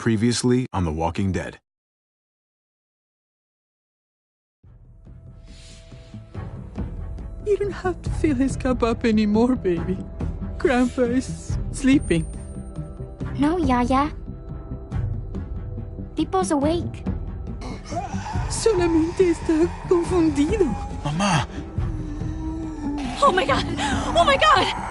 Previously on The Walking Dead. You don't have to fill his cup up anymore, baby. Grandpa is sleeping. No, Yaya. Pipo's awake. Solamente está confundido. Mamá! Oh my god! Oh my god!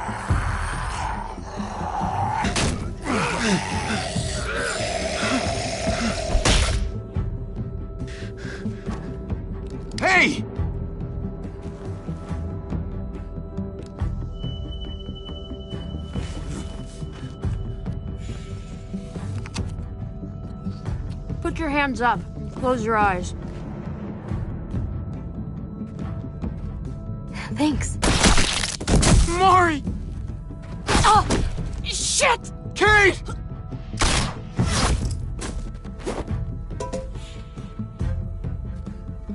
Hey! Put your hands up and close your eyes. Thanks. Mari! Oh! Shit! Kate!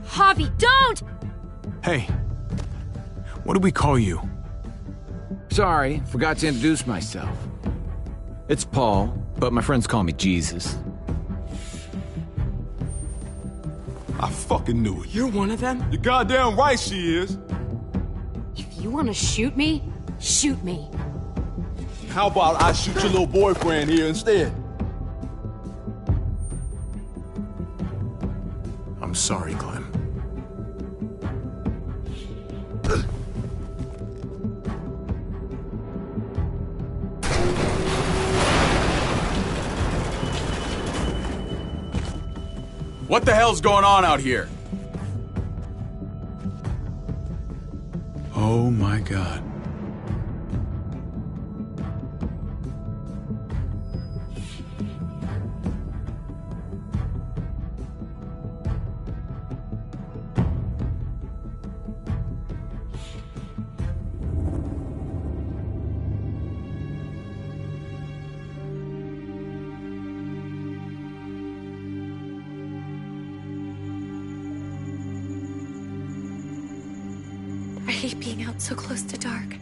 Javi, don't! Hey. What do we call you? Sorry, forgot to introduce myself. It's Paul, but my friends call me Jesus. I fucking knew it. You're one of them? You're goddamn right she is. If you want to shoot me, shoot me. How about I shoot your little boyfriend here instead? I'm sorry, Clem. What the hell's going on out here? Oh my God. I hate being out so close to dark.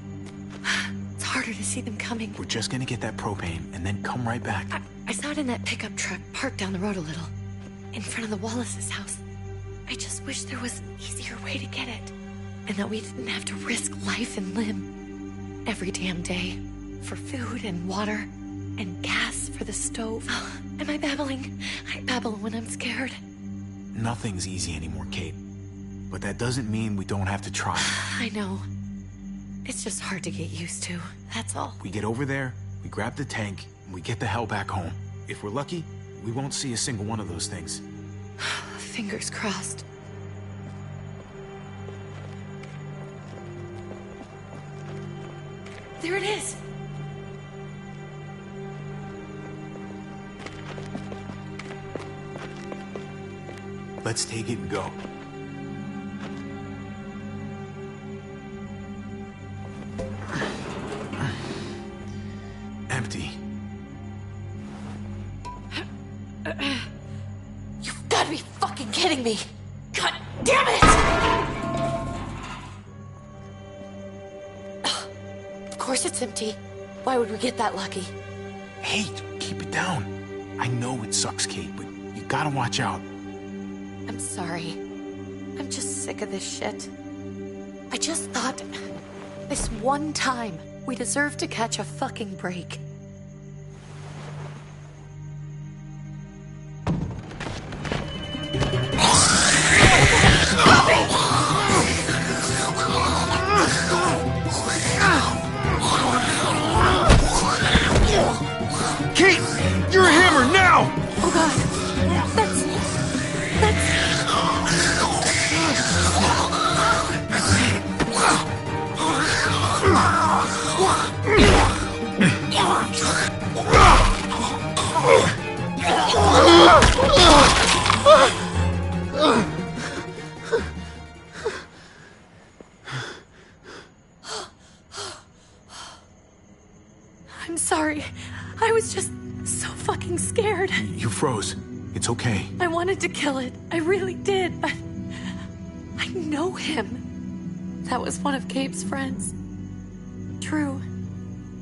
It's harder to see them coming. We're just gonna get that propane and then come right back. I saw it in that pickup truck parked down the road a little, in front of the Wallace's house. I just wish there was an easier way to get it, and that we didn't have to risk life and limb every damn day for food and water and gas for the stove. Oh, am I babbling? I babble when I'm scared. Nothing's easy anymore, Kate. But that doesn't mean we don't have to try. I know. It's just hard to get used to, that's all. We get over there, we grab the tank, and we get the hell back home. If we're lucky, we won't see a single one of those things. Fingers crossed. There it is! Let's take it and go. Empty. You've got to be fucking kidding me! God damn it! Of course it's empty. Why would we get that lucky? Hey, keep it down. I know it sucks, Kate, but you gotta watch out. I'm sorry. I'm just sick of this shit. I just thought, this one time, we deserve to catch a fucking break. Kate! You're a hammer now! Oh god, that's... I'm sorry. I was just so fucking scared. You froze. It's okay. I wanted to kill it. I really did, but I know him. That was one of Gabe's friends. Drew.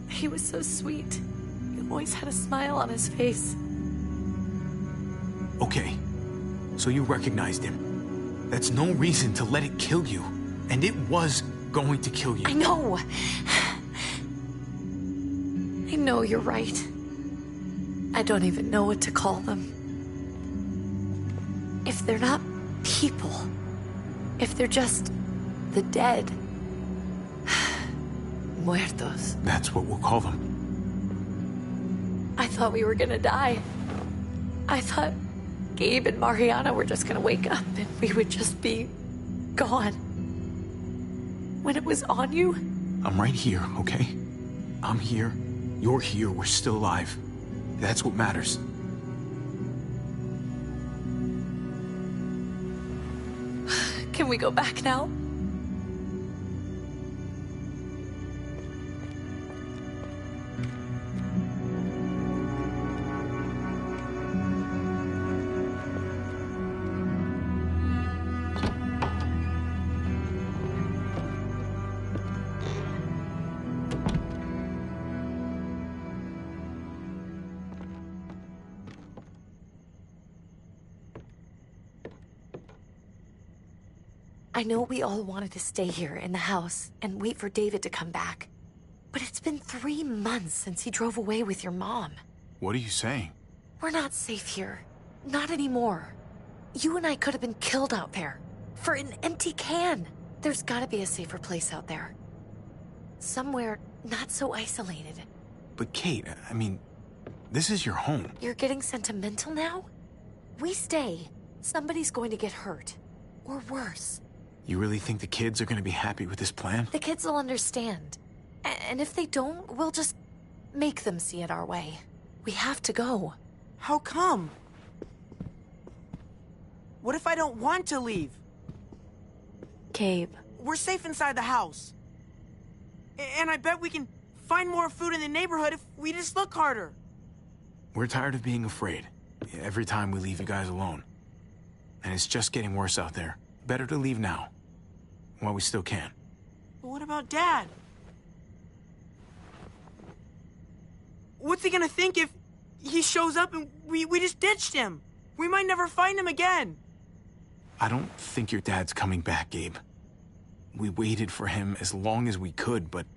He was so sweet. He always had a smile on his face. Okay, so you recognized him. That's no reason to let it kill you. And it was going to kill you. I know. I know you're right. I don't even know what to call them. If they're not people, if they're just the dead, muertos. That's what we'll call them. I thought we were gonna die. I thought Gabe and Mariana were just gonna wake up and we would just be gone. When it was on you? I'm right here, okay? I'm here. You're here. We're still alive. That's what matters. Can we go back now? I know we all wanted to stay here in the house and wait for David to come back. But it's been 3 months since he drove away with your mom. What are you saying? We're not safe here. Not anymore. You and I could have been killed out there. For an empty can. There's gotta be a safer place out there. Somewhere not so isolated. But Kate, I mean, this is your home. You're getting sentimental now? We stay. Somebody's going to get hurt. Or worse. You really think the kids are going to be happy with this plan? The kids will understand. And if they don't, we'll just make them see it our way. We have to go. How come? What if I don't want to leave? Gabe. We're safe inside the house. And I bet we can find more food in the neighborhood if we just look harder. We're tired of being afraid. Every time we leave you guys alone. And it's just getting worse out there. Better to leave now. While we still can. But what about Dad? What's he gonna think if he shows up and we just ditched him? We might never find him again. I don't think your dad's coming back, Gabe. We waited for him as long as we could, but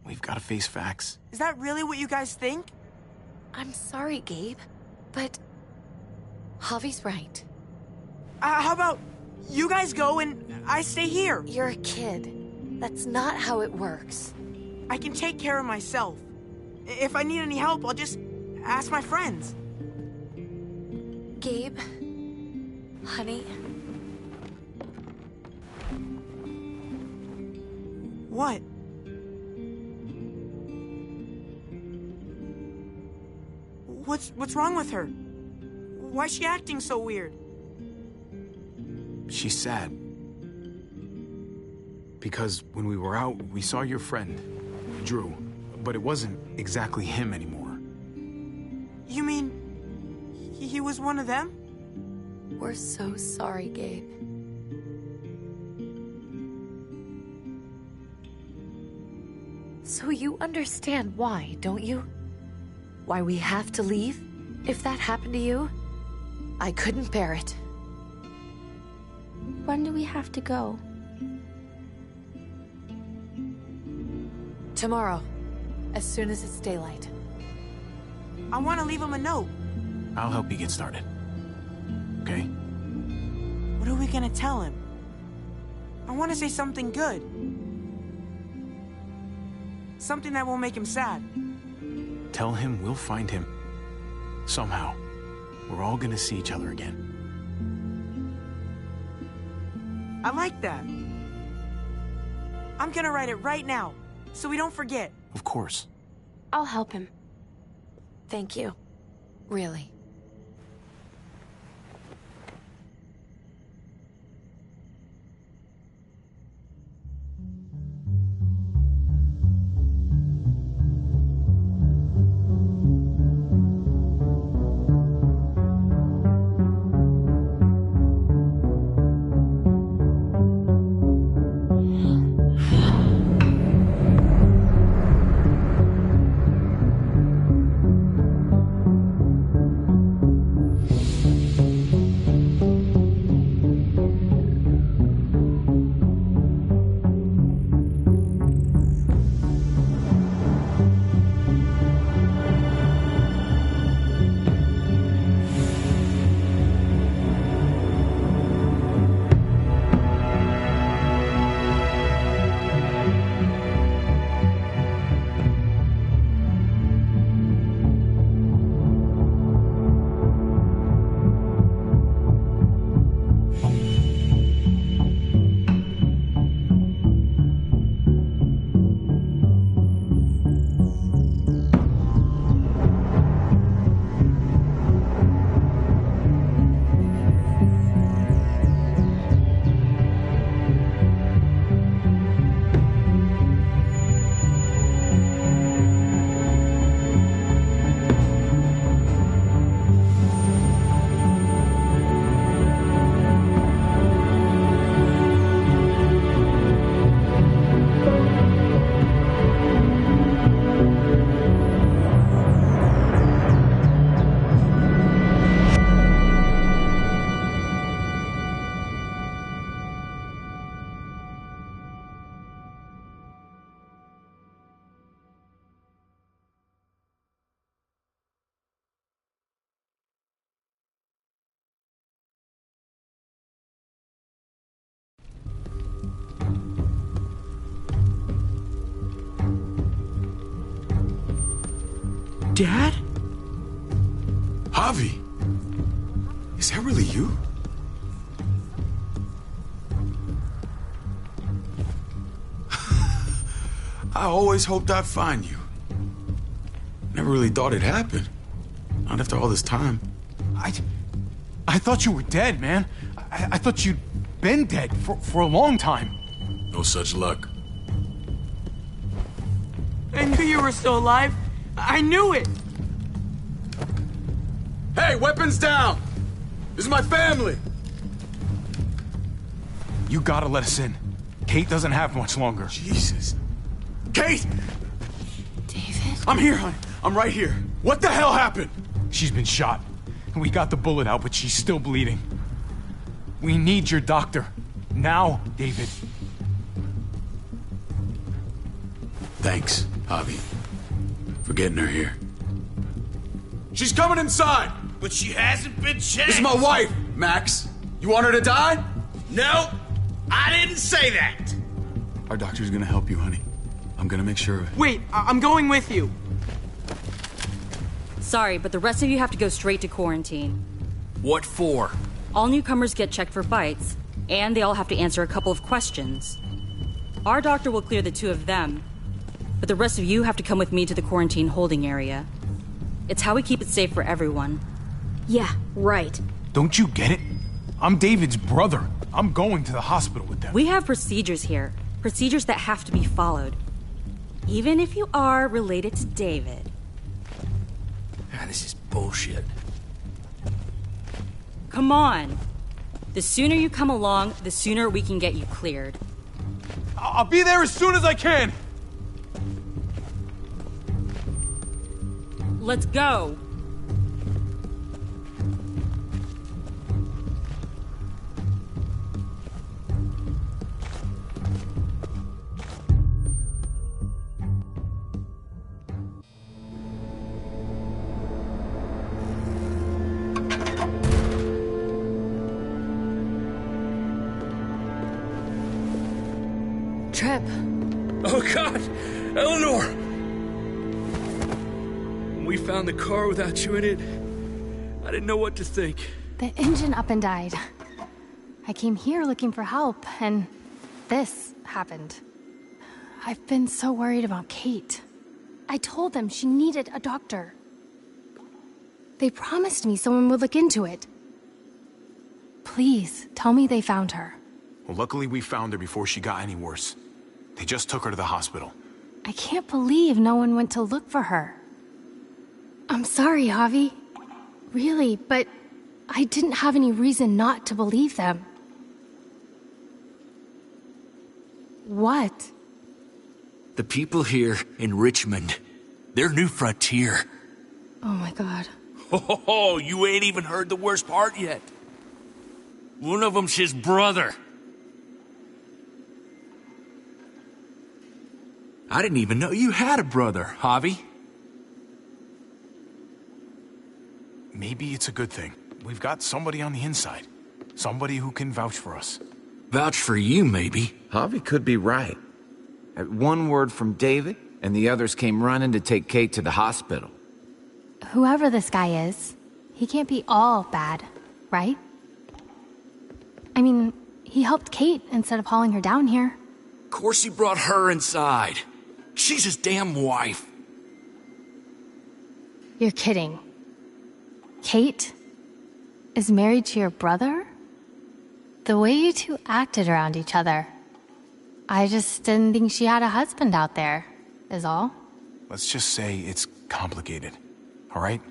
we've got to face facts. Is that really what you guys think? I'm sorry, Gabe, but Javi's right. How about you guys go and I stay here? You're a kid. That's not how it works. I can take care of myself. If I need any help, I'll just ask my friends. Gabe, honey. What? What's wrong with her? Why's she acting so weird? She's sad. Because when we were out, we saw your friend, Drew. But it wasn't exactly him anymore. You mean he was one of them? We're so sorry, Gabe. So you understand why, don't you? Why we have to leave? If that happened to you, I couldn't bear it. When do we have to go? Tomorrow, as soon as it's daylight. I want to leave him a note. I'll help you get started. Okay? What are we gonna tell him? I want to say something good. Something that won't make him sad. Tell him we'll find him. Somehow. We're all gonna see each other again. I like that. I'm gonna write it right now, so we don't forget. Of course. I'll help him. Thank you. Really. Dad? Javi, is that really you? I always hoped I'd find you. Never really thought it'd happen. Not after all this time. I thought you were dead, man. I thought you'd been dead for a long time. No such luck. I knew you were still alive. I knew it. Hey, weapons down! This is my family! You gotta let us in. Kate doesn't have much longer. Jesus. Kate! David? I'm here, honey. I'm right here. What the hell happened? She's been shot. We got the bullet out, but she's still bleeding. We need your doctor. Now, David. Thanks, Javi, for getting her here. She's coming inside! But she hasn't been changed. This is my wife, Max. You want her to die? No, I didn't say that. Our doctor's gonna help you, honey. I'm gonna make sure of it. Wait, I'm going with you. Sorry, but the rest of you have to go straight to quarantine. What for? All newcomers get checked for bites, and they all have to answer a couple of questions. Our doctor will clear the two of them, but the rest of you have to come with me to the quarantine holding area. It's how we keep it safe for everyone. Yeah, right. Don't you get it? I'm David's brother. I'm going to the hospital with them. We have procedures here. Procedures that have to be followed. Even if you are related to David. Ah, this is bullshit. Come on. The sooner you come along, the sooner we can get you cleared. I'll be there as soon as I can. Let's go. Trip. Oh, God! Eleanor! When we found the car without you in it, I didn't know what to think. The engine up and died. I came here looking for help, and this happened. I've been so worried about Kate. I told them she needed a doctor. They promised me someone would look into it. Please, tell me they found her. Well, luckily we found her before she got any worse. They just took her to the hospital. I can't believe no one went to look for her. I'm sorry, Javi. Really, but I didn't have any reason not to believe them. What? The people here in Richmond, their new frontier. Oh my God. Oh, you ain't even heard the worst part yet. One of them's his brother. I didn't even know you had a brother, Javi. Maybe it's a good thing. We've got somebody on the inside. Somebody who can vouch for us. Vouch for you, maybe. Javi could be right. At one word from David, and the others came running to take Kate to the hospital. Whoever this guy is, he can't be all bad, right? I mean, he helped Kate instead of hauling her down here. Of course he brought her inside. She's his damn wife. You're kidding. Kate is married to your brother? The way you two acted around each other. I just didn't think she had a husband out there, is all. Let's just say it's complicated, all right?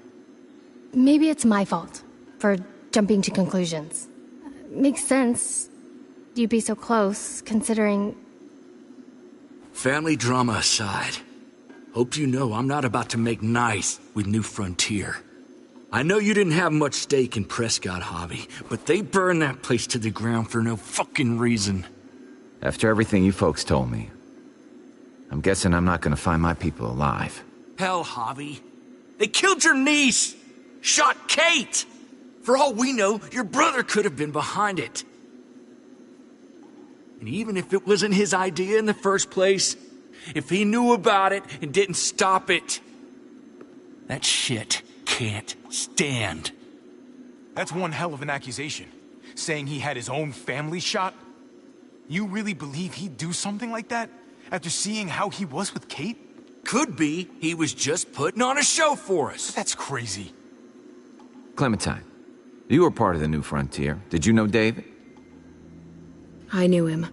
Maybe it's my fault for jumping to conclusions. Makes sense. You'd be so close, considering... Family drama aside, hope you know I'm not about to make nice with New Frontier. I know you didn't have much stake in Prescott, Javi, but they burned that place to the ground for no fucking reason. After everything you folks told me, I'm guessing I'm not gonna find my people alive. Hell, Javi. They killed your niece! Shot Kate! For all we know, your brother could have been behind it. And even if it wasn't his idea in the first place, if he knew about it and didn't stop it, That shit can't stand. That's one hell of an accusation. Saying he had his own family shot? You really believe he'd do something like that? After seeing how he was with Kate? Could be he was just putting on a show for us. That's crazy. Clementine, you were part of the New Frontier. Did you know David? I knew him.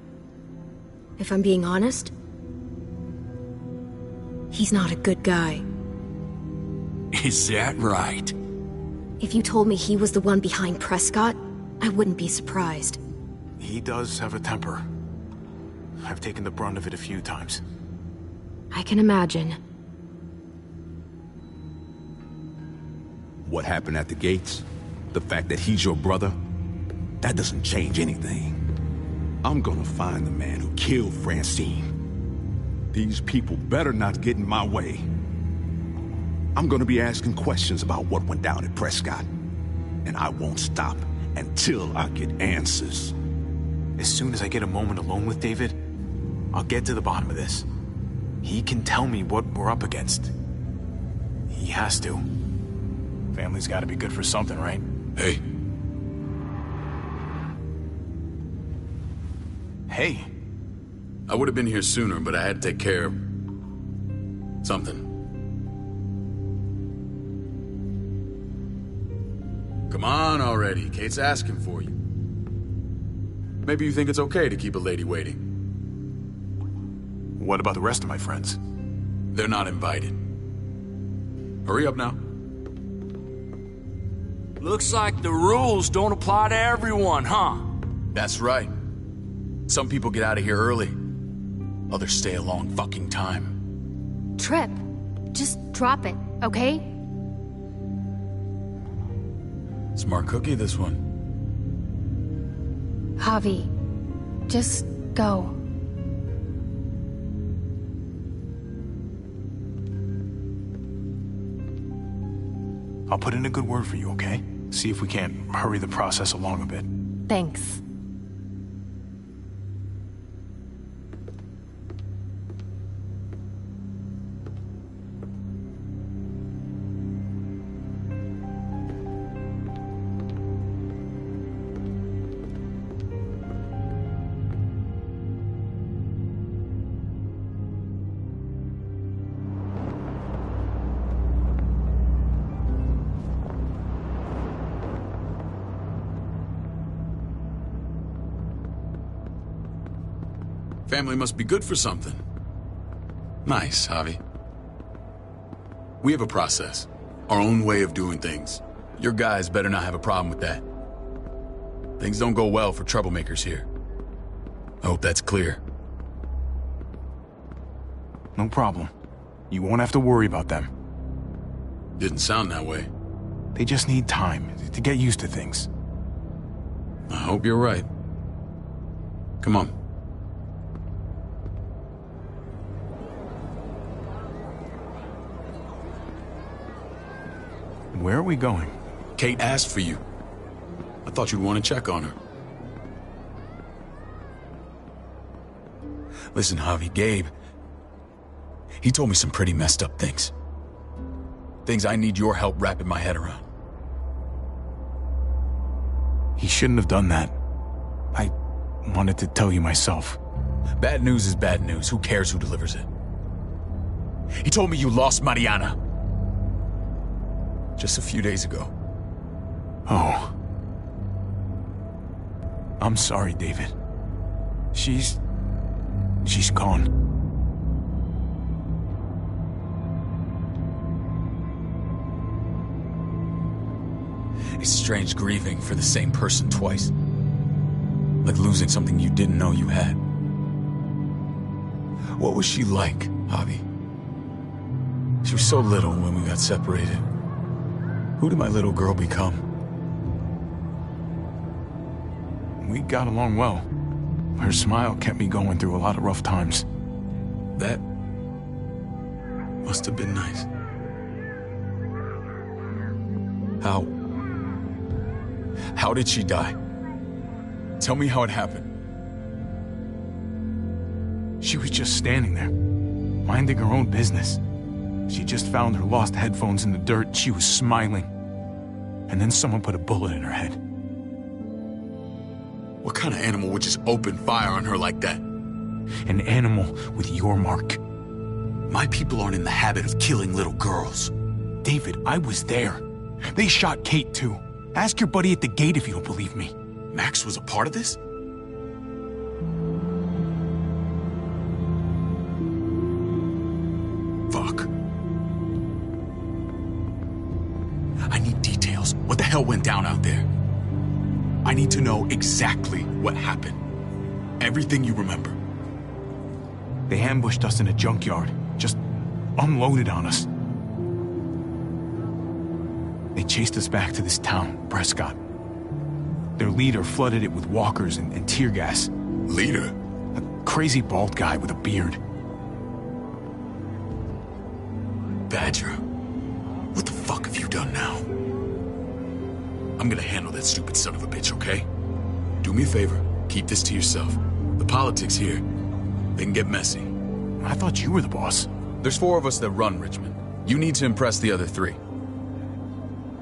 If I'm being honest, he's not a good guy. Is that right? If you told me he was the one behind Prescott, I wouldn't be surprised. He does have a temper. I've taken the brunt of it a few times. I can imagine. What happened at the gates? The fact that he's your brother? That doesn't change anything. I'm gonna find the man who killed Francine. These people better not get in my way. I'm gonna be asking questions about what went down at Prescott. And I won't stop until I get answers. As soon as I get a moment alone with David, I'll get to the bottom of this. He can tell me what we're up against. He has to. Family's gotta be good for something, right? Hey. Hey. I would have been here sooner, but I had to take care of something. Come on already. Kate's asking for you. Maybe you think it's okay to keep a lady waiting. What about the rest of my friends? They're not invited. Hurry up now. Looks like the rules don't apply to everyone, huh? That's right. Some people get out of here early. Others stay a long fucking time. Trip, just drop it, okay? Smart cookie, this one. Javi, just go. I'll put in a good word for you, okay? See if we can't hurry the process along a bit. Thanks. Family must be good for something. Nice, Javi. We have a process. Our own way of doing things. Your guys better not have a problem with that. Things don't go well for troublemakers here. I hope that's clear. No problem. You won't have to worry about them. Didn't sound that way. They just need time to get used to things. I hope you're right. Come on. Where are we going? Kate asked for you. I thought you'd want to check on her. Listen, Javi, Gabe, he told me some pretty messed up things. Things I need your help wrapping my head around. He shouldn't have done that. I wanted to tell you myself. Bad news is bad news. Who cares who delivers it? He told me you lost Mariana. Just a few days ago. Oh. I'm sorry, David. She's gone. It's strange grieving for the same person twice. Like losing something you didn't know you had. What was she like, Javi? She was so little when we got separated. Who did my little girl become? We got along well. Her smile kept me going through a lot of rough times. That must have been nice. How did she die? Tell me how it happened. She was just standing there, minding her own business. She just found her lost headphones in the dirt. She was smiling. And then someone put a bullet in her head. What kind of animal would just open fire on her like that? An animal with your mark. My people aren't in the habit of killing little girls. David, I was there. They shot Kate too. Ask your buddy at the gate if you don't believe me. Max was a part of this? Fuck. I need details. What the hell went down out there? I need to know exactly what happened. Everything you remember. They ambushed us in a junkyard. Just unloaded on us. They chased us back to this town, Prescott. Their leader flooded it with walkers and tear gas. Leader? A crazy bald guy with a beard. Badger, what the fuck have you done now? I'm gonna handle that stupid son of a bitch, okay? Do me a favor, keep this to yourself. The politics here, they can get messy. I thought you were the boss. There's 4 of us that run Richmond. You need to impress the other 3.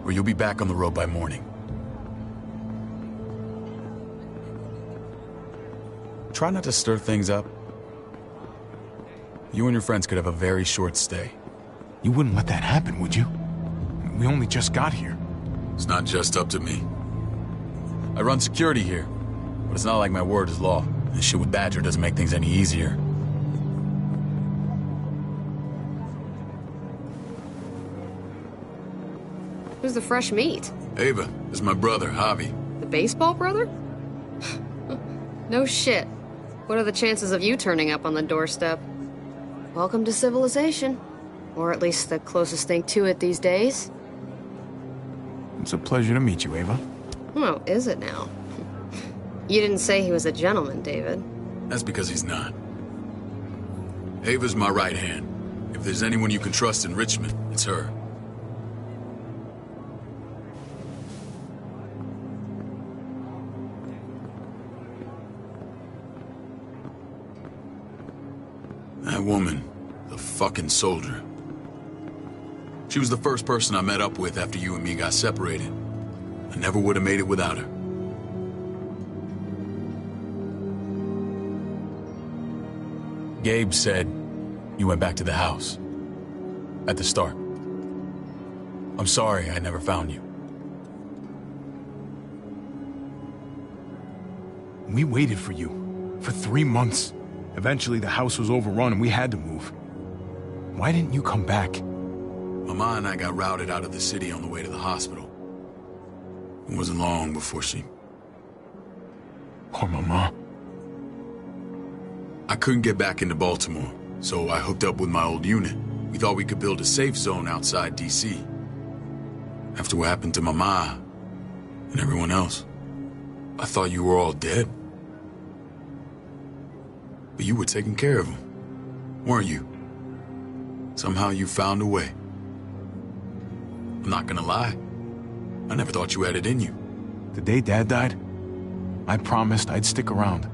Or you'll be back on the road by morning. Try not to stir things up. You and your friends could have a very short stay. You wouldn't let that happen, would you? We only just got here. It's not just up to me. I run security here, but it's not like my word is law. This shit with Badger doesn't make things any easier. Who's the fresh meat? Ava, this is my brother, Javi. The baseball brother? No shit. What are the chances of you turning up on the doorstep? Welcome to civilization. Or at least the closest thing to it these days. It's a pleasure to meet you, Ava. Oh, is it now? You didn't say he was a gentleman, David. That's because he's not. Ava's my right hand. If there's anyone you can trust in Richmond, it's her. That woman, the fucking soldier. She was the first person I met up with after you and me got separated. I never would have made it without her. Gabe said you went back to the house. At the start. I'm sorry I never found you. We waited for you. For 3 months. Eventually the house was overrun and we had to move. Why didn't you come back? Mama and I got routed out of the city on the way to the hospital. It wasn't long before she... Poor Mama. I couldn't get back into Baltimore, so I hooked up with my old unit. We thought we could build a safe zone outside D.C. After what happened to Mama and everyone else, I thought you were all dead. But you were taking care of them, weren't you? Somehow you found a way. I'm not gonna lie. I never thought you had it in you. The day Dad died, I promised I'd stick around.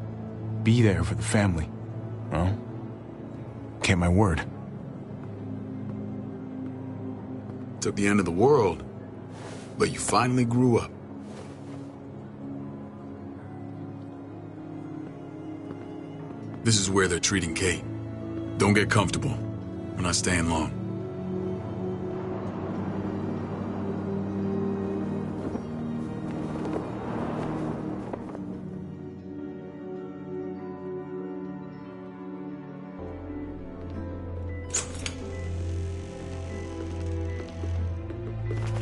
Be there for the family. Well, kept my word. Took the end of the world, but you finally grew up. This is where they're treating Kate. Don't get comfortable. We're not staying long.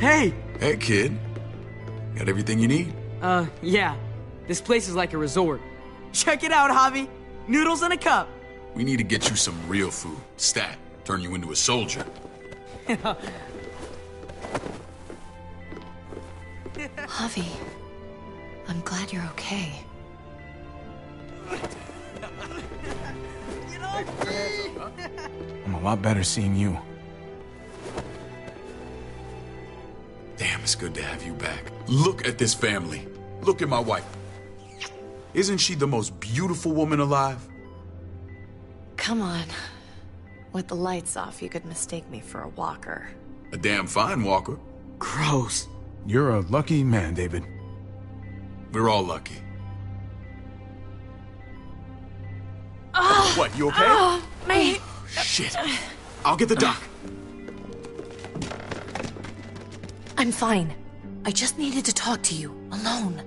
Hey! Hey, kid. Got everything you need? Yeah. This place is like a resort. Check it out, Javi. Noodles in a cup. We need to get you some real food. Stat. Turn you into a soldier. Javi, I'm glad you're okay. I'm a lot better seeing you. Damn, it's good to have you back. Look at this family. Look at my wife. Isn't she the most beautiful woman alive? Come on. With the lights off, you could mistake me for a walker. A damn fine walker. Gross. You're a lucky man, David. We're all lucky. What, you okay? Mate! Shit. I'll get the doc. I'm fine. I just needed to talk to you, alone.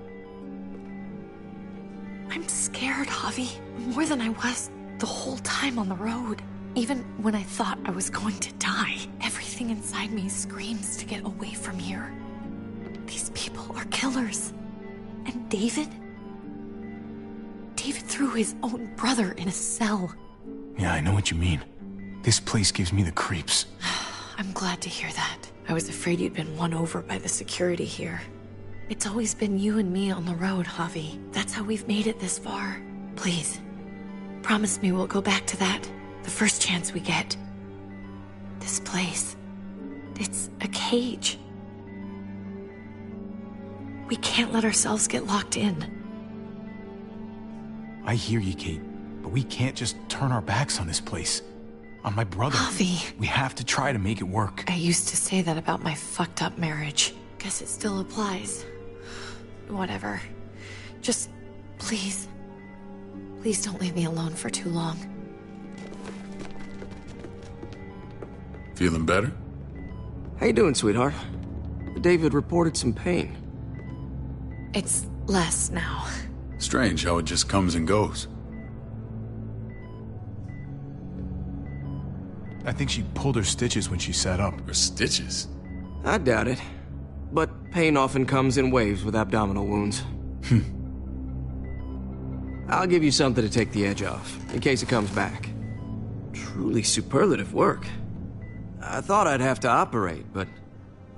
I'm scared, Javi. More than I was the whole time on the road. Even when I thought I was going to die, everything inside me screams to get away from here. These people are killers. And David? David threw his own brother in a cell. Yeah, I know what you mean. This place gives me the creeps. I'm glad to hear that. I was afraid you'd been won over by the security here. It's always been you and me on the road, Javi. That's how we've made it this far. Please, promise me we'll go back to that the first chance we get. This place, it's a cage. We can't let ourselves get locked in. I hear you, Kate, but we can't just turn our backs on this place. On my brother. Javi. We have to try to make it work. I used to say that about my fucked up marriage. Guess it still applies. Whatever. Just, please. Please don't leave me alone for too long. Feeling better? How you doing, sweetheart? David reported some pain. It's less now. Strange how it just comes and goes. I think she pulled her stitches when she sat up. Her stitches? I doubt it. But pain often comes in waves with abdominal wounds. I'll give you something to take the edge off, in case it comes back. Truly superlative work. I thought I'd have to operate, but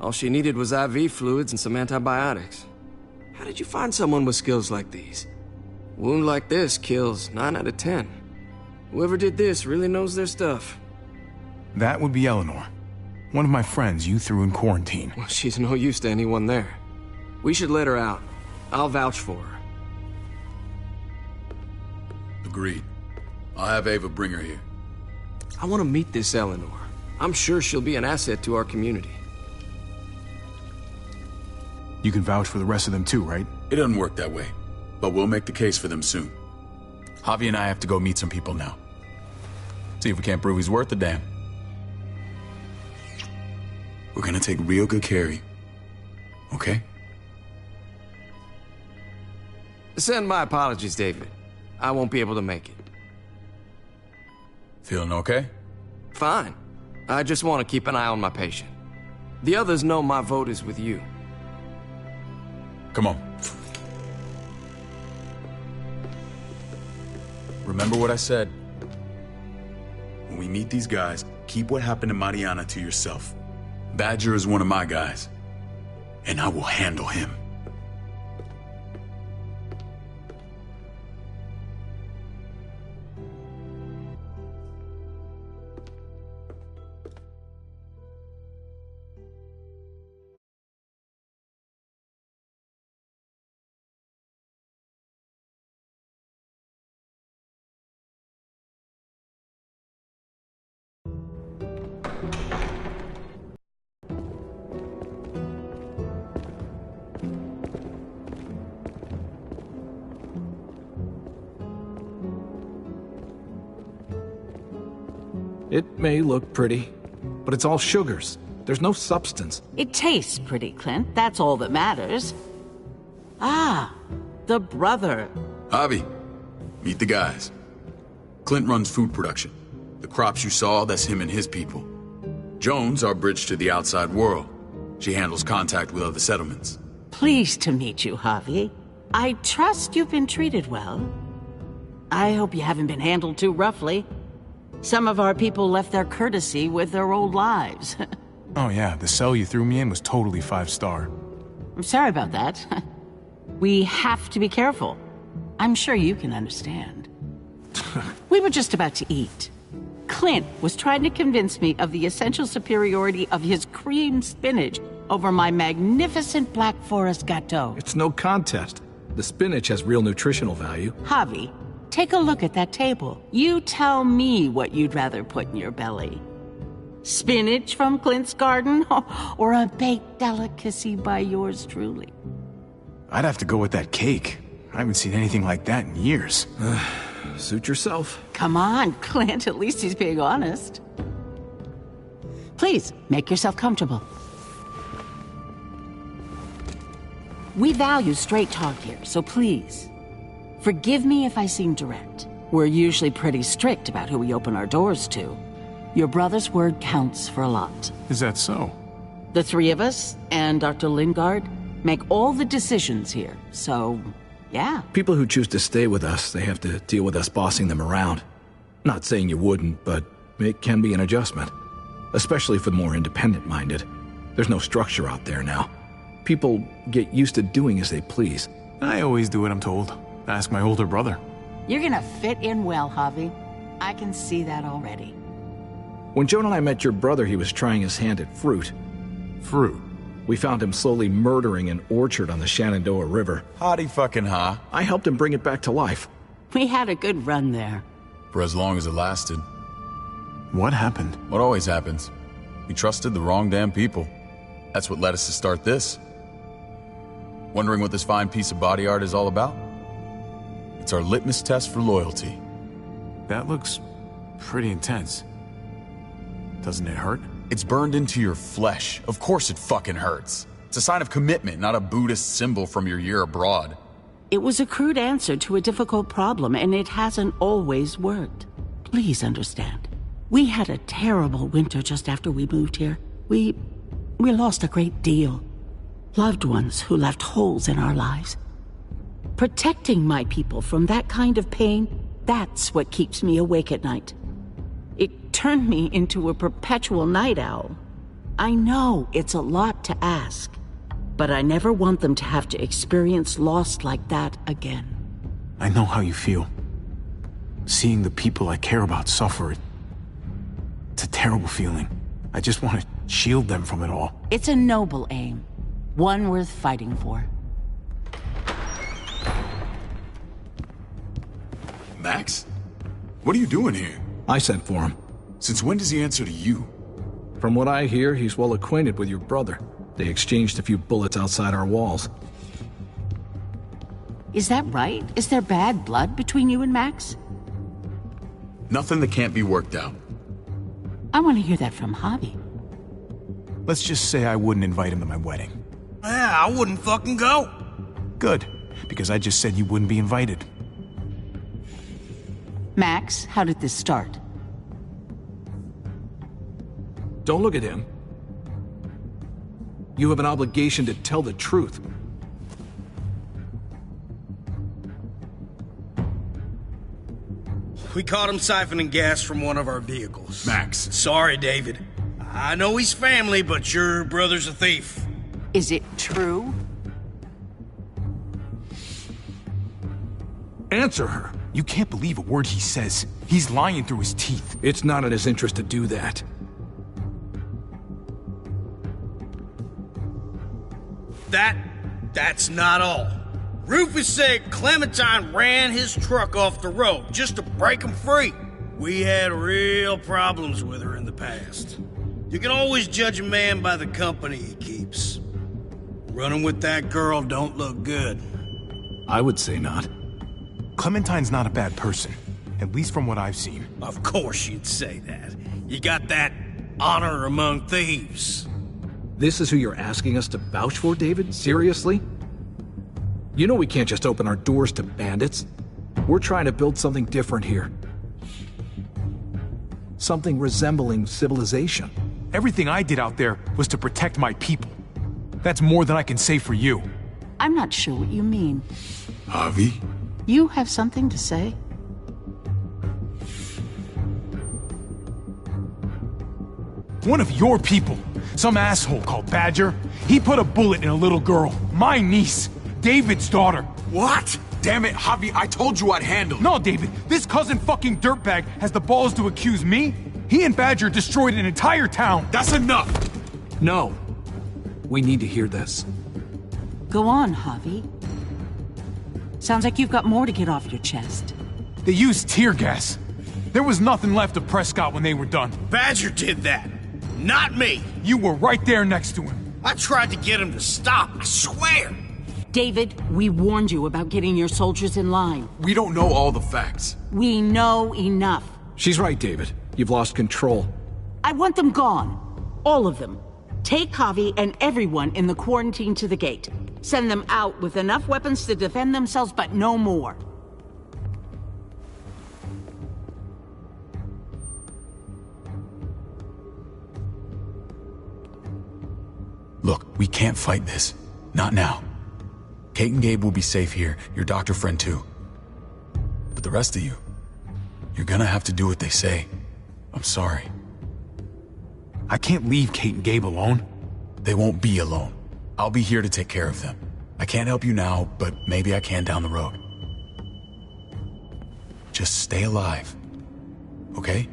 all she needed was IV fluids and some antibiotics. How did you find someone with skills like these? A wound like this kills 9 out of 10. Whoever did this really knows their stuff. That would be Eleanor. One of my friends you threw in quarantine. Well, she's no use to anyone there. We should let her out. I'll vouch for her. Agreed. I'll have Ava bring her here. I want to meet this Eleanor. I'm sure she'll be an asset to our community. You can vouch for the rest of them too, right? It doesn't work that way, but we'll make the case for them soon. Javi and I have to go meet some people now. See if we can't prove he's worth a damn. We're gonna take real good care of you. Okay? Send my apologies, David. I won't be able to make it. Feeling okay? Fine. I just want to keep an eye on my patient. The others know my vote is with you. Come on. Remember what I said. When we meet these guys, keep what happened to Mariana to yourself. Badger is one of my guys, and I will handle him. It may look pretty, but it's all sugars. There's no substance. It tastes pretty, Clint. That's all that matters. Ah, the brother. Javi, meet the guys. Clint runs food production. The crops you saw, that's him and his people. Jones, our bridge to the outside world. She handles contact with other settlements. Pleased to meet you, Javi. I trust you've been treated well. I hope you haven't been handled too roughly. Some of our people left their courtesy with their old lives. Oh yeah, the cell you threw me in was totally 5-star. I'm sorry about that. We have to be careful. I'm sure you can understand. We were just about to eat. Clint was trying to convince me of the essential superiority of his creamed spinach over my magnificent Black Forest gâteau. It's no contest. The spinach has real nutritional value. Javi, Take a look at that table. You tell me what you'd rather put in your belly. Spinach from Clint's garden, or a baked delicacy by yours truly? I'd have to go with that cake. I haven't seen anything like that in years. Suit yourself. Come on, Clint, at least he's being honest. Please, make yourself comfortable. We value straight talk here, so please, forgive me if I seem direct. We're usually pretty strict about who we open our doors to. Your brother's word counts for a lot. Is that so? The three of us, and Dr. Lingard, make all the decisions here, so, yeah. People who choose to stay with us, they have to deal with us bossing them around. Not saying you wouldn't, but it can be an adjustment. Especially for the more independent-minded. There's no structure out there now. People get used to doing as they please. I always do what I'm told. Ask my older brother. You're gonna fit in well, Javi. I can see that already. When Joan and I met your brother, he was trying his hand at fruit. Fruit? We found him slowly murdering an orchard on the Shenandoah River. Howdy fucking ha. I helped him bring it back to life. We had a good run there. For as long as it lasted. What happened? What always happens. We trusted the wrong damn people. That's what led us to start this. Wondering what this fine piece of body art is all about? It's our litmus test for loyalty. That looks pretty intense. Doesn't it hurt? It's burned into your flesh. Of course it fucking hurts. It's a sign of commitment, not a Buddhist symbol from your year abroad. It was a crude answer to a difficult problem, and it hasn't always worked. Please understand. We had a terrible winter just after we moved here. We lost a great deal. Loved ones who left holes in our lives. Protecting my people from that kind of pain, that's what keeps me awake at night. It turned me into a perpetual night owl. I know it's a lot to ask, but I never want them to have to experience loss like that again. I know how you feel. Seeing the people I care about suffer, it's a terrible feeling. I just want to shield them from it all. It's a noble aim, one worth fighting for. Max? What are you doing here? I sent for him. Since when does he answer to you? From what I hear, he's well acquainted with your brother. They exchanged a few bullets outside our walls. Is that right? Is there bad blood between you and Max? Nothing that can't be worked out. I want to hear that from Javi. Let's just say I wouldn't invite him to my wedding. Yeah, I wouldn't fucking go. Good, because I just said you wouldn't be invited. Max, how did this start? Don't look at him. You have an obligation to tell the truth. We caught him siphoning gas from one of our vehicles. Max. Sorry, David. I know he's family, but your brother's a thief. Is it true? Answer her. You can't believe a word he says. He's lying through his teeth. It's not in his interest to do that. That's not all. Rufus said Clementine ran his truck off the road just to break him free. We had real problems with her in the past. You can always judge a man by the company he keeps. Running with that girl don't look good. I would say not. Clementine's not a bad person, at least from what I've seen. Of course you'd say that. You got that honor among thieves. This is who you're asking us to vouch for, David? Seriously? You know we can't just open our doors to bandits. We're trying to build something different here. Something resembling civilization. Everything I did out there was to protect my people. That's more than I can say for you. I'm not sure what you mean. Javi? You have something to say? One of your people, some asshole called Badger, he put a bullet in a little girl, my niece, David's daughter. What? Damn it, Javi, I told you I'd handle it. No, David, this cousin fucking dirtbag has the balls to accuse me? He and Badger destroyed an entire town. That's enough! No. We need to hear this. Go on, Javi. Sounds like you've got more to get off your chest. They used tear gas. There was nothing left of Prescott when they were done. Badger did that, not me. You were right there next to him. I tried to get him to stop, I swear. David, we warned you about getting your soldiers in line. We don't know all the facts. We know enough. She's right, David. You've lost control. I want them gone. All of them. Take Javi and everyone in the quarantine to the gate. Send them out with enough weapons to defend themselves, but no more. Look, we can't fight this. Not now. Kate and Gabe will be safe here, your doctor friend too. But the rest of you, you're gonna have to do what they say. I'm sorry. I can't leave Kate and Gabe alone. They won't be alone. I'll be here to take care of them. I can't help you now, but maybe I can down the road. Just stay alive, okay?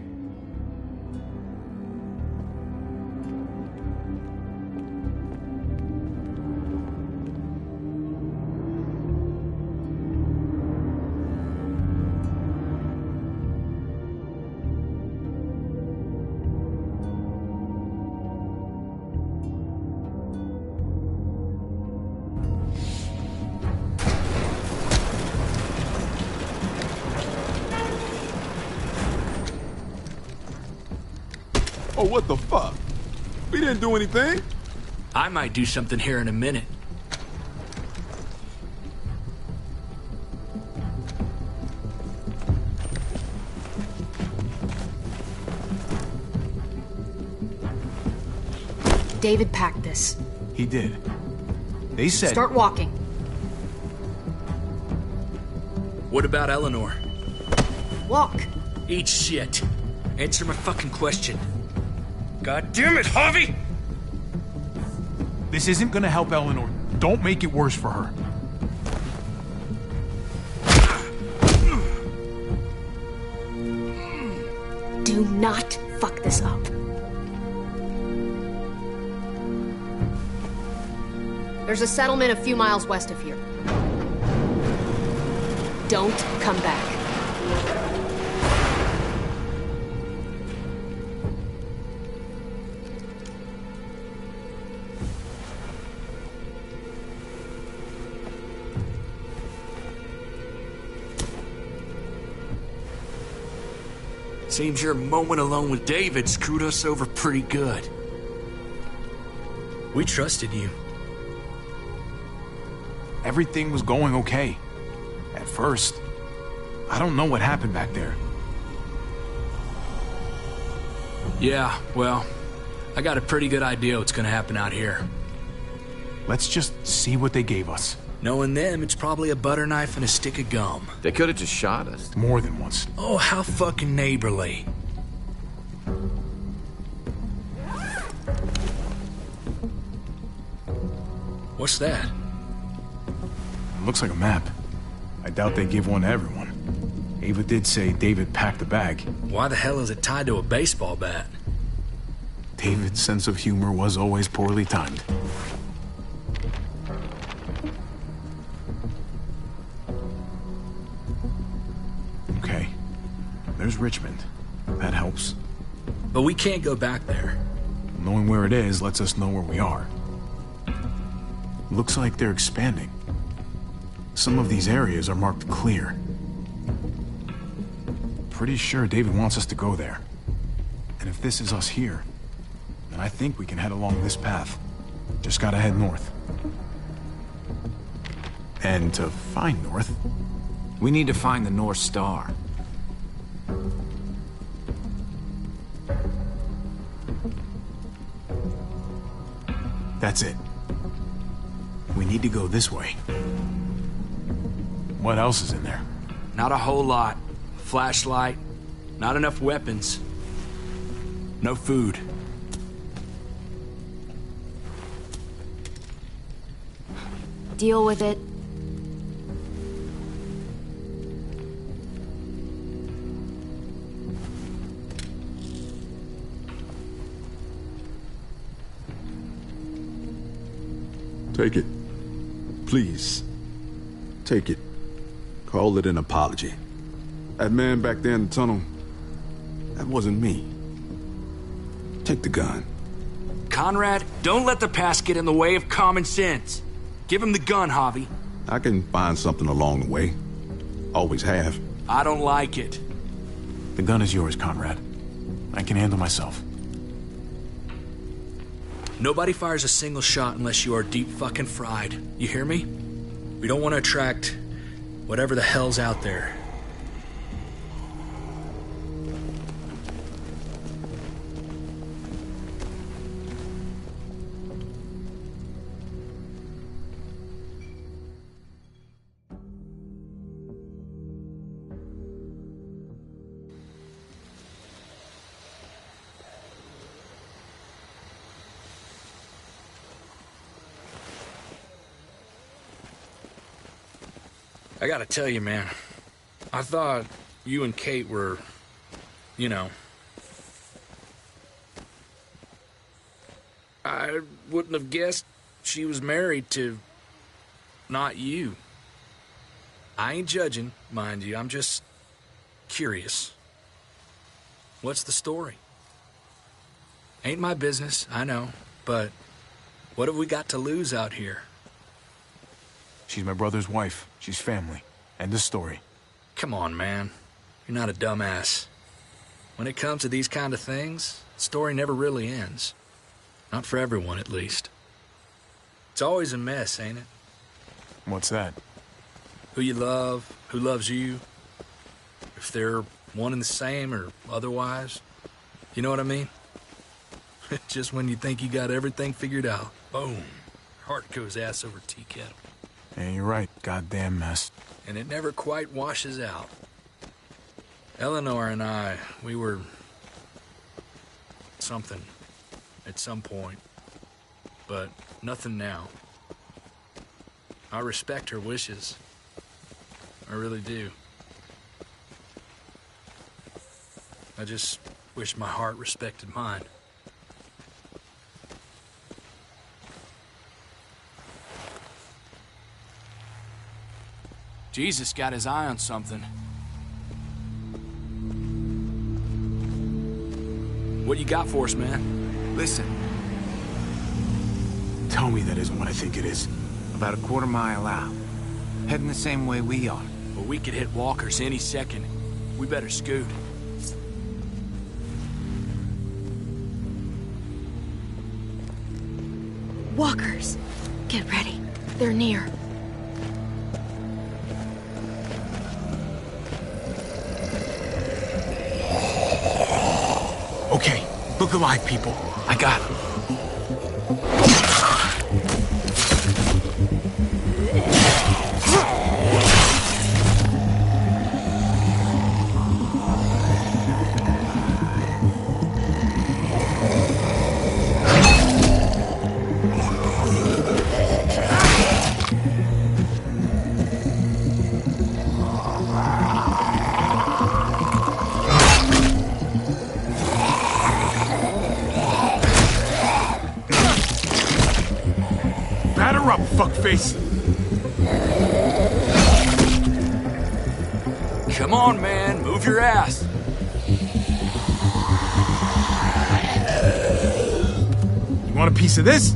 Oh, what the fuck? We didn't do anything. I might do something here in a minute. David packed this. He did. They said... Start walking. What about Eleanor? Walk. Eat shit. Answer my fucking question. God damn it, Javi! This isn't gonna help Eleanor. Don't make it worse for her. Do not fuck this up. There's a settlement a few miles west of here. Don't come back. Seems your moment alone with David screwed us over pretty good. We trusted you. Everything was going okay. At first. I don't know what happened back there. Yeah, well, I got a pretty good idea what's gonna happen out here. Let's just see what they gave us. Knowing them, it's probably a butter knife and a stick of gum. They could have just shot us. More than once. Oh, how fucking neighborly. What's that? Looks like a map. I doubt they give one to everyone. Ava did say David packed the bag. Why the hell is it tied to a baseball bat? David's sense of humor was always poorly timed. Okay. There's Richmond. That helps. But we can't go back there. Knowing where it is lets us know where we are. Looks like they're expanding. Some of these areas are marked clear. Pretty sure David wants us to go there. And if this is us here, then I think we can head along this path. Just gotta head north. And to find north... We need to find the North Star. That's it. We need to go this way. What else is in there? Not a whole lot. Flashlight, not enough weapons. No food. Deal with it. Take it. Please. Take it. Call it an apology. That man back there in the tunnel, that wasn't me. Take the gun. Conrad, don't let the past get in the way of common sense. Give him the gun, Javi. I can find something along the way. Always have. I don't like it. The gun is yours, Conrad. I can handle myself. Nobody fires a single shot unless you are deep fucking fried. You hear me? We don't want to attract whatever the hell's out there. I gotta tell you, man, I thought you and Kate were, you know... I wouldn't have guessed she was married to... not you. I ain't judging, mind you, I'm just curious. What's the story? Ain't my business, I know, but what have we got to lose out here? She's my brother's wife. She's family. End of story. Come on, man. You're not a dumbass. When it comes to these kind of things, the story never really ends. Not for everyone, at least. It's always a mess, ain't it? What's that? Who you love, who loves you, if they're one and the same or otherwise. You know what I mean? Just when you think you got everything figured out, boom, heart goes ass over tea kettle. Yeah, you're right. Goddamn mess. And it never quite washes out. Eleanor and I, we were... something at some point. But nothing now. I respect her wishes. I really do. I just wish my heart respected mine. Jesus got his eye on something. What you got for us, man? Listen. Tell me that isn't what I think it is. About a quarter mile out. Heading the same way we are. Well, we could hit walkers any second. We better scoot. Walkers! Get ready. They're near. Okay, look alive, people. I got him. Fuckface. Come on, man. Move your ass. You want a piece of this?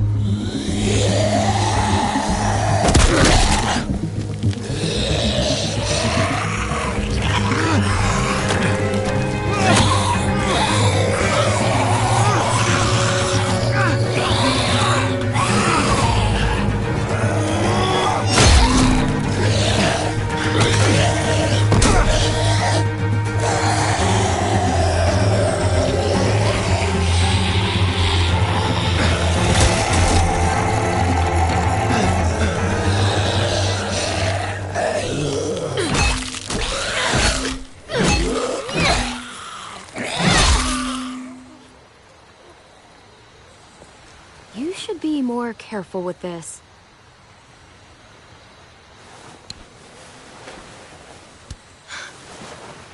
You should be more careful with this.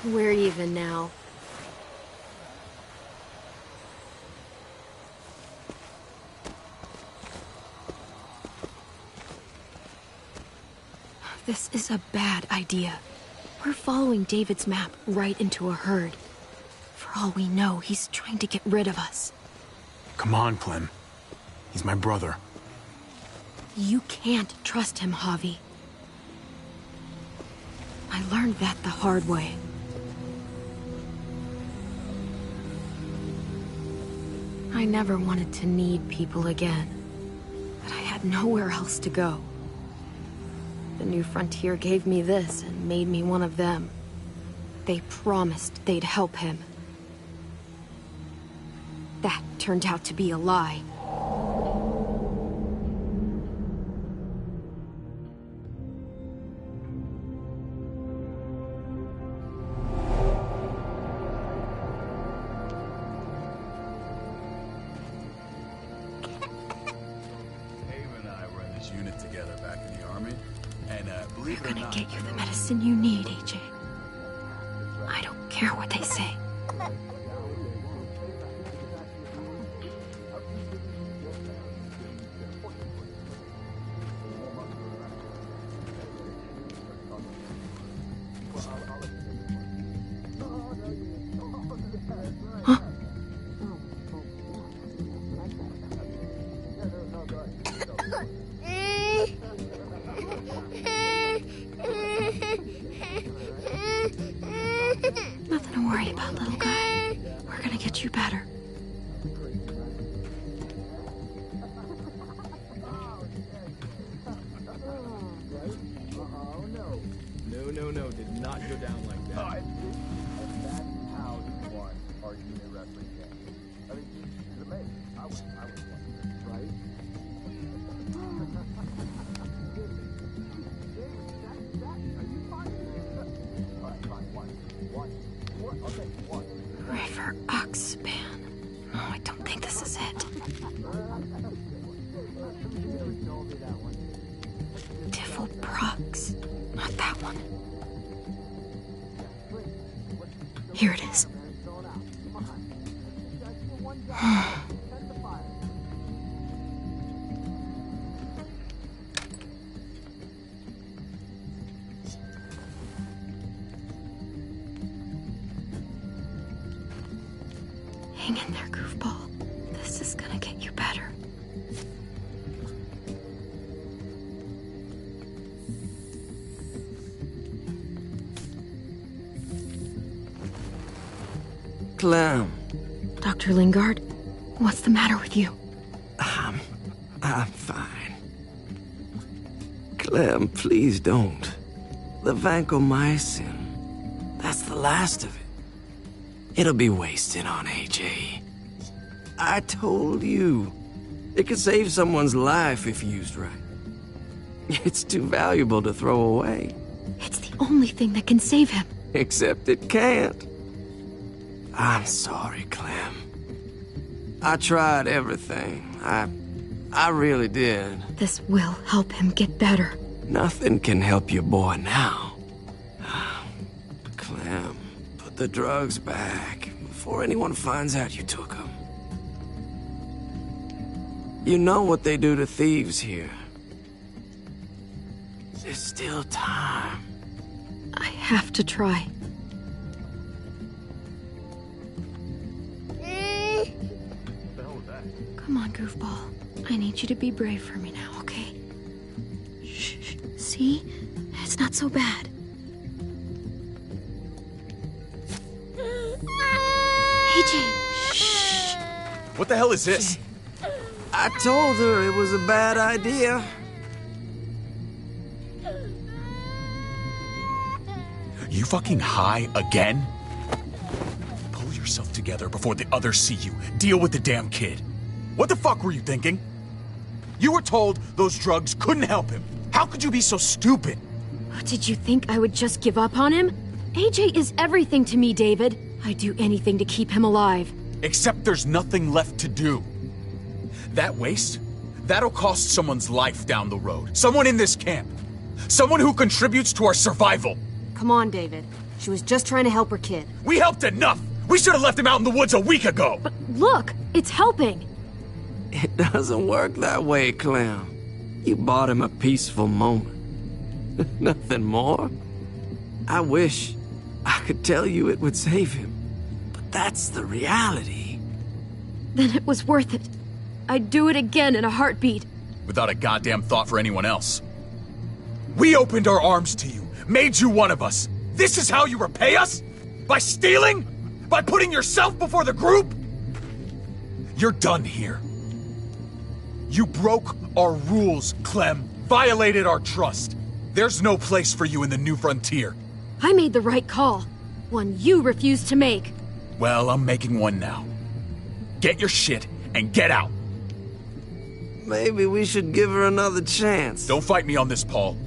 Where even now? This is a bad idea. We're following David's map right into a herd. For all we know, he's trying to get rid of us. Come on, Clem. He's my brother. You can't trust him, Javi. I learned that the hard way. I never wanted to need people again, but I had nowhere else to go. The New Frontier gave me this and made me one of them. They promised they'd help him. That turned out to be a lie. Unit together back in the army, and believe it or not, Get you the medicine you need, AJ. I don't care what they say. Nothing to worry about, little guy. We're gonna get you better. No, did not go down like that. River Oxspan. No, I don't think this is it. Tiffle Prox. Not that one. Here it is. Hang in there, goofball. This is gonna get you better. Clem. Dr. Lingard, what's the matter with you? I'm fine. Clem, please don't. The vancomycin, that's the last of it. It'll be wasted on AJ. I told you, it could save someone's life if used right. It's too valuable to throw away. It's the only thing that can save him. Except it can't. I'm sorry, Clem. I tried everything. I really did. This will help him get better. Nothing can help your boy now. Clem, put the drugs back before anyone finds out you took them. You know what they do to thieves here. There's still time. I have to try. Come on, goofball. I need you to be brave for me now, okay? Shh. See? It's not so bad. AJ! Shh! What the hell is this? I told her it was a bad idea. You fucking high again? Pull yourself together before the others see you. Deal with the damn kid. What the fuck were you thinking? You were told those drugs couldn't help him. How could you be so stupid? Did you think I would just give up on him? AJ is everything to me, David. I'd do anything to keep him alive. Except there's nothing left to do. That waste? That'll cost someone's life down the road. Someone in this camp. Someone who contributes to our survival. Come on, David. She was just trying to help her kid. We helped enough! We should have left him out in the woods a week ago! But look, it's helping. It doesn't work that way, Clem. You bought him a peaceful moment. Nothing more. I wish I could tell you it would save him, but that's the reality. Then it was worth it. I'd do it again in a heartbeat. Without a goddamn thought for anyone else. We opened our arms to you, made you one of us. This is how you repay us? By stealing? By putting yourself before the group? You're done here. You broke our rules, Clem. Violated our trust. There's no place for you in the new frontier. I made the right call. One you refused to make. Well, I'm making one now. Get your shit and get out. Maybe we should give her another chance. Don't fight me on this, Paul.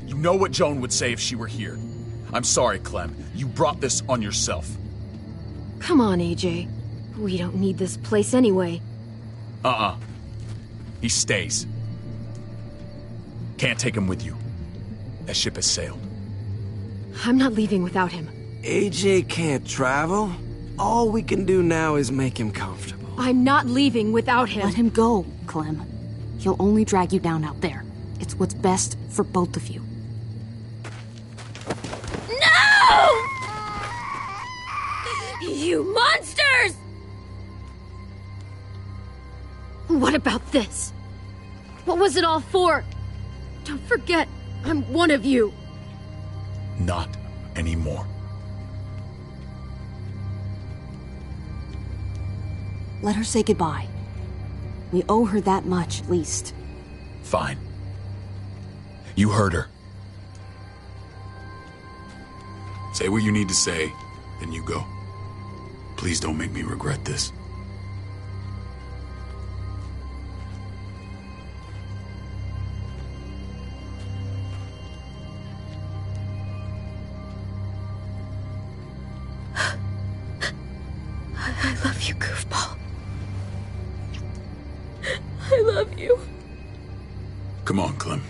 You know what Joan would say if she were here. I'm sorry, Clem. You brought this on yourself. Come on, AJ. We don't need this place anyway. He stays. Can't take him with you. That ship has sailed. I'm not leaving without him. AJ can't travel. All we can do now is make him comfortable. I'm not leaving without him. Let him go, Clem. He'll only drag you down out there. It's what's best for both of you. No! You monsters! What about this? What was it all for? Don't forget, I'm one of you. Not anymore. Let her say goodbye. We owe her that much, at least. Fine. You heard her. Say what you need to say, then you go. Please don't make me regret this. I love you, goofball. I love you. Come on, Clem.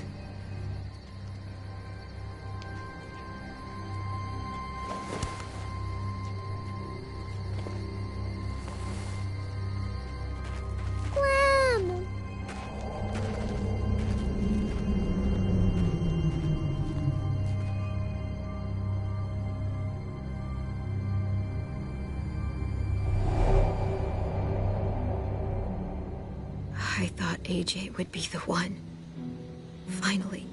I thought AJ would be the one. Finally.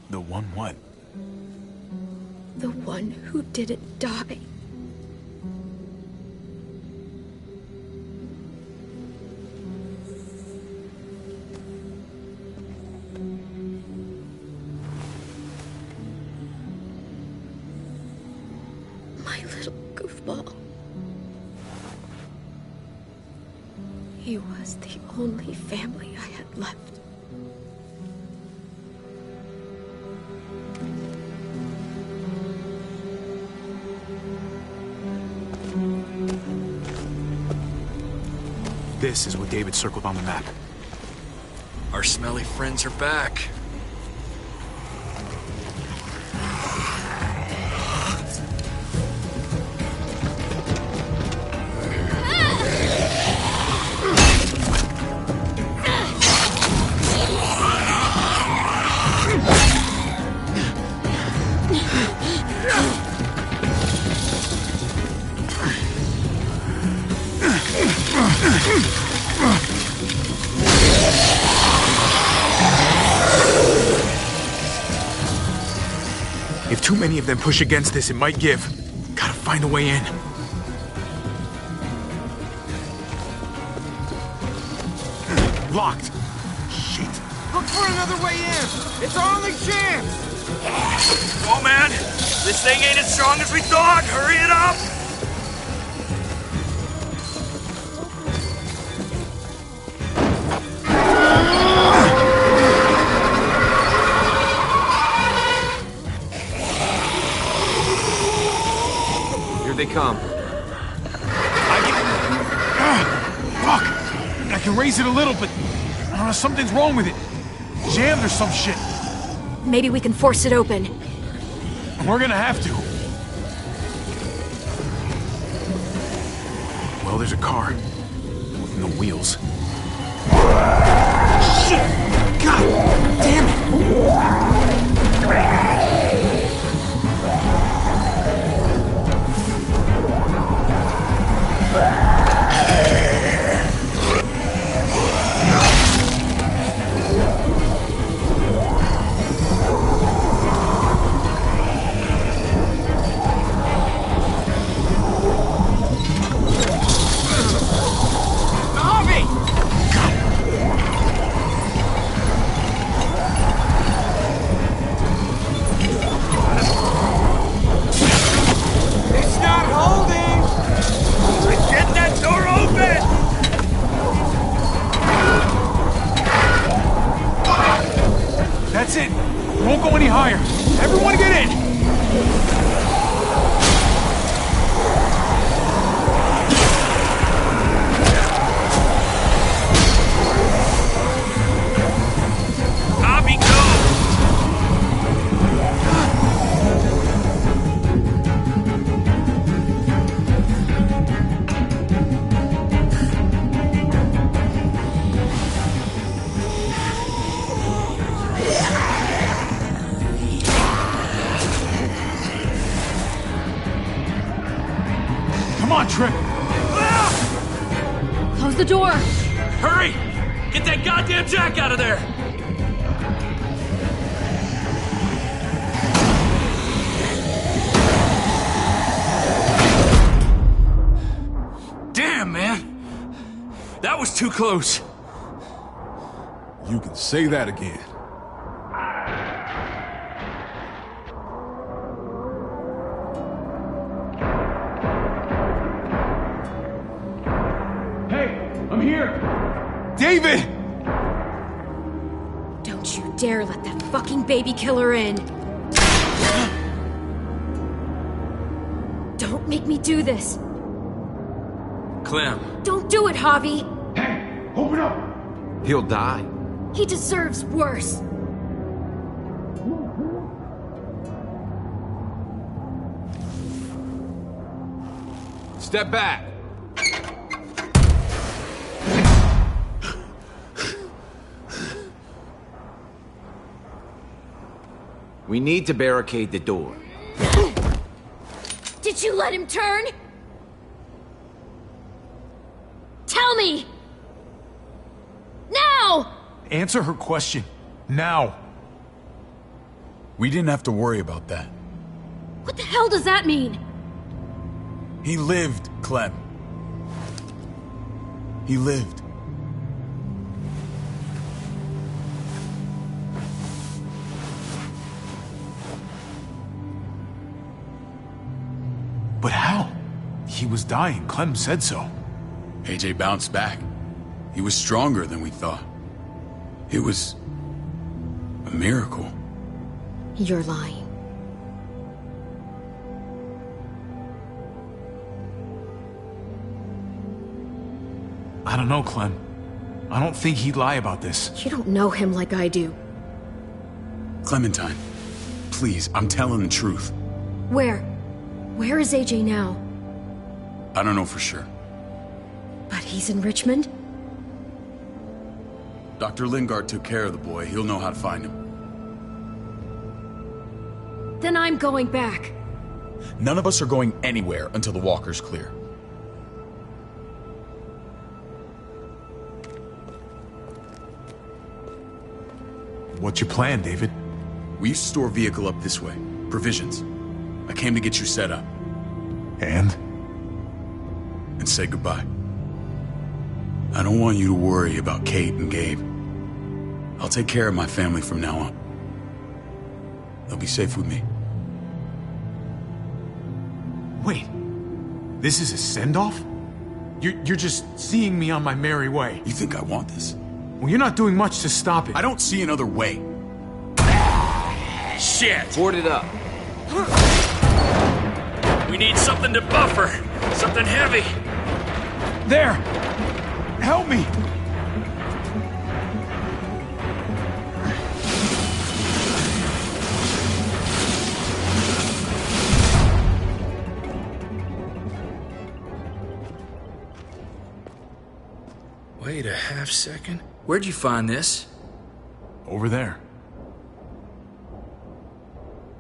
The one what? The one who didn't die. My little goofball. He was the only family I had left. This is what David circled on the map. Our smelly friends are back. If too many of them push against this, it might give. Gotta find a way in. Locked. Shit. Look for another way in. It's our only chance. Oh, man. This thing ain't as strong as we thought. Hurry it up. They come. Fuck! I can raise it a little, but something's wrong with it. Jammed or some shit. Maybe we can force it open. We're gonna have to. Well, there's a car. With no wheels. Shit! God damn it! That's it! Won't go any higher. Everyone get in! Copy, go! Come on, Trip! Close the door! Hurry! Get that goddamn jack out of there! Damn, man! That was too close. You can say that again. I'm here! David! Don't you dare let that fucking baby killer in! Don't make me do this! Clem. Don't do it, Javi! Hey, open up! He'll die. He deserves worse! Step back. We need to barricade the door. Did you let him turn? Tell me! Now! Answer her question. Now. We didn't have to worry about that. What the hell does that mean? He lived, Clem. He lived. But how? He was dying. Clem said so. AJ bounced back. He was stronger than we thought. It was a miracle. You're lying. I don't know, Clem. I don't think he'd lie about this. You don't know him like I do. Clementine, please, I'm telling the truth. Where? Where is AJ now? I don't know for sure. But he's in Richmond? Dr. Lingard took care of the boy. He'll know how to find him. Then I'm going back. None of us are going anywhere until the walker's clear. What's your plan, David? We used to store a vehicle up this way. Provisions. I came to get you set up. And? And say goodbye. I don't want you to worry about Kate and Gabe. I'll take care of my family from now on. They'll be safe with me. Wait. This is a send-off? You're just seeing me on my merry way. You think I want this? Well, you're not doing much to stop it. I don't see another way. Shit! Board it up. We need something to buffer. Something heavy. There! Help me! Wait a half second. Where'd you find this? Over there.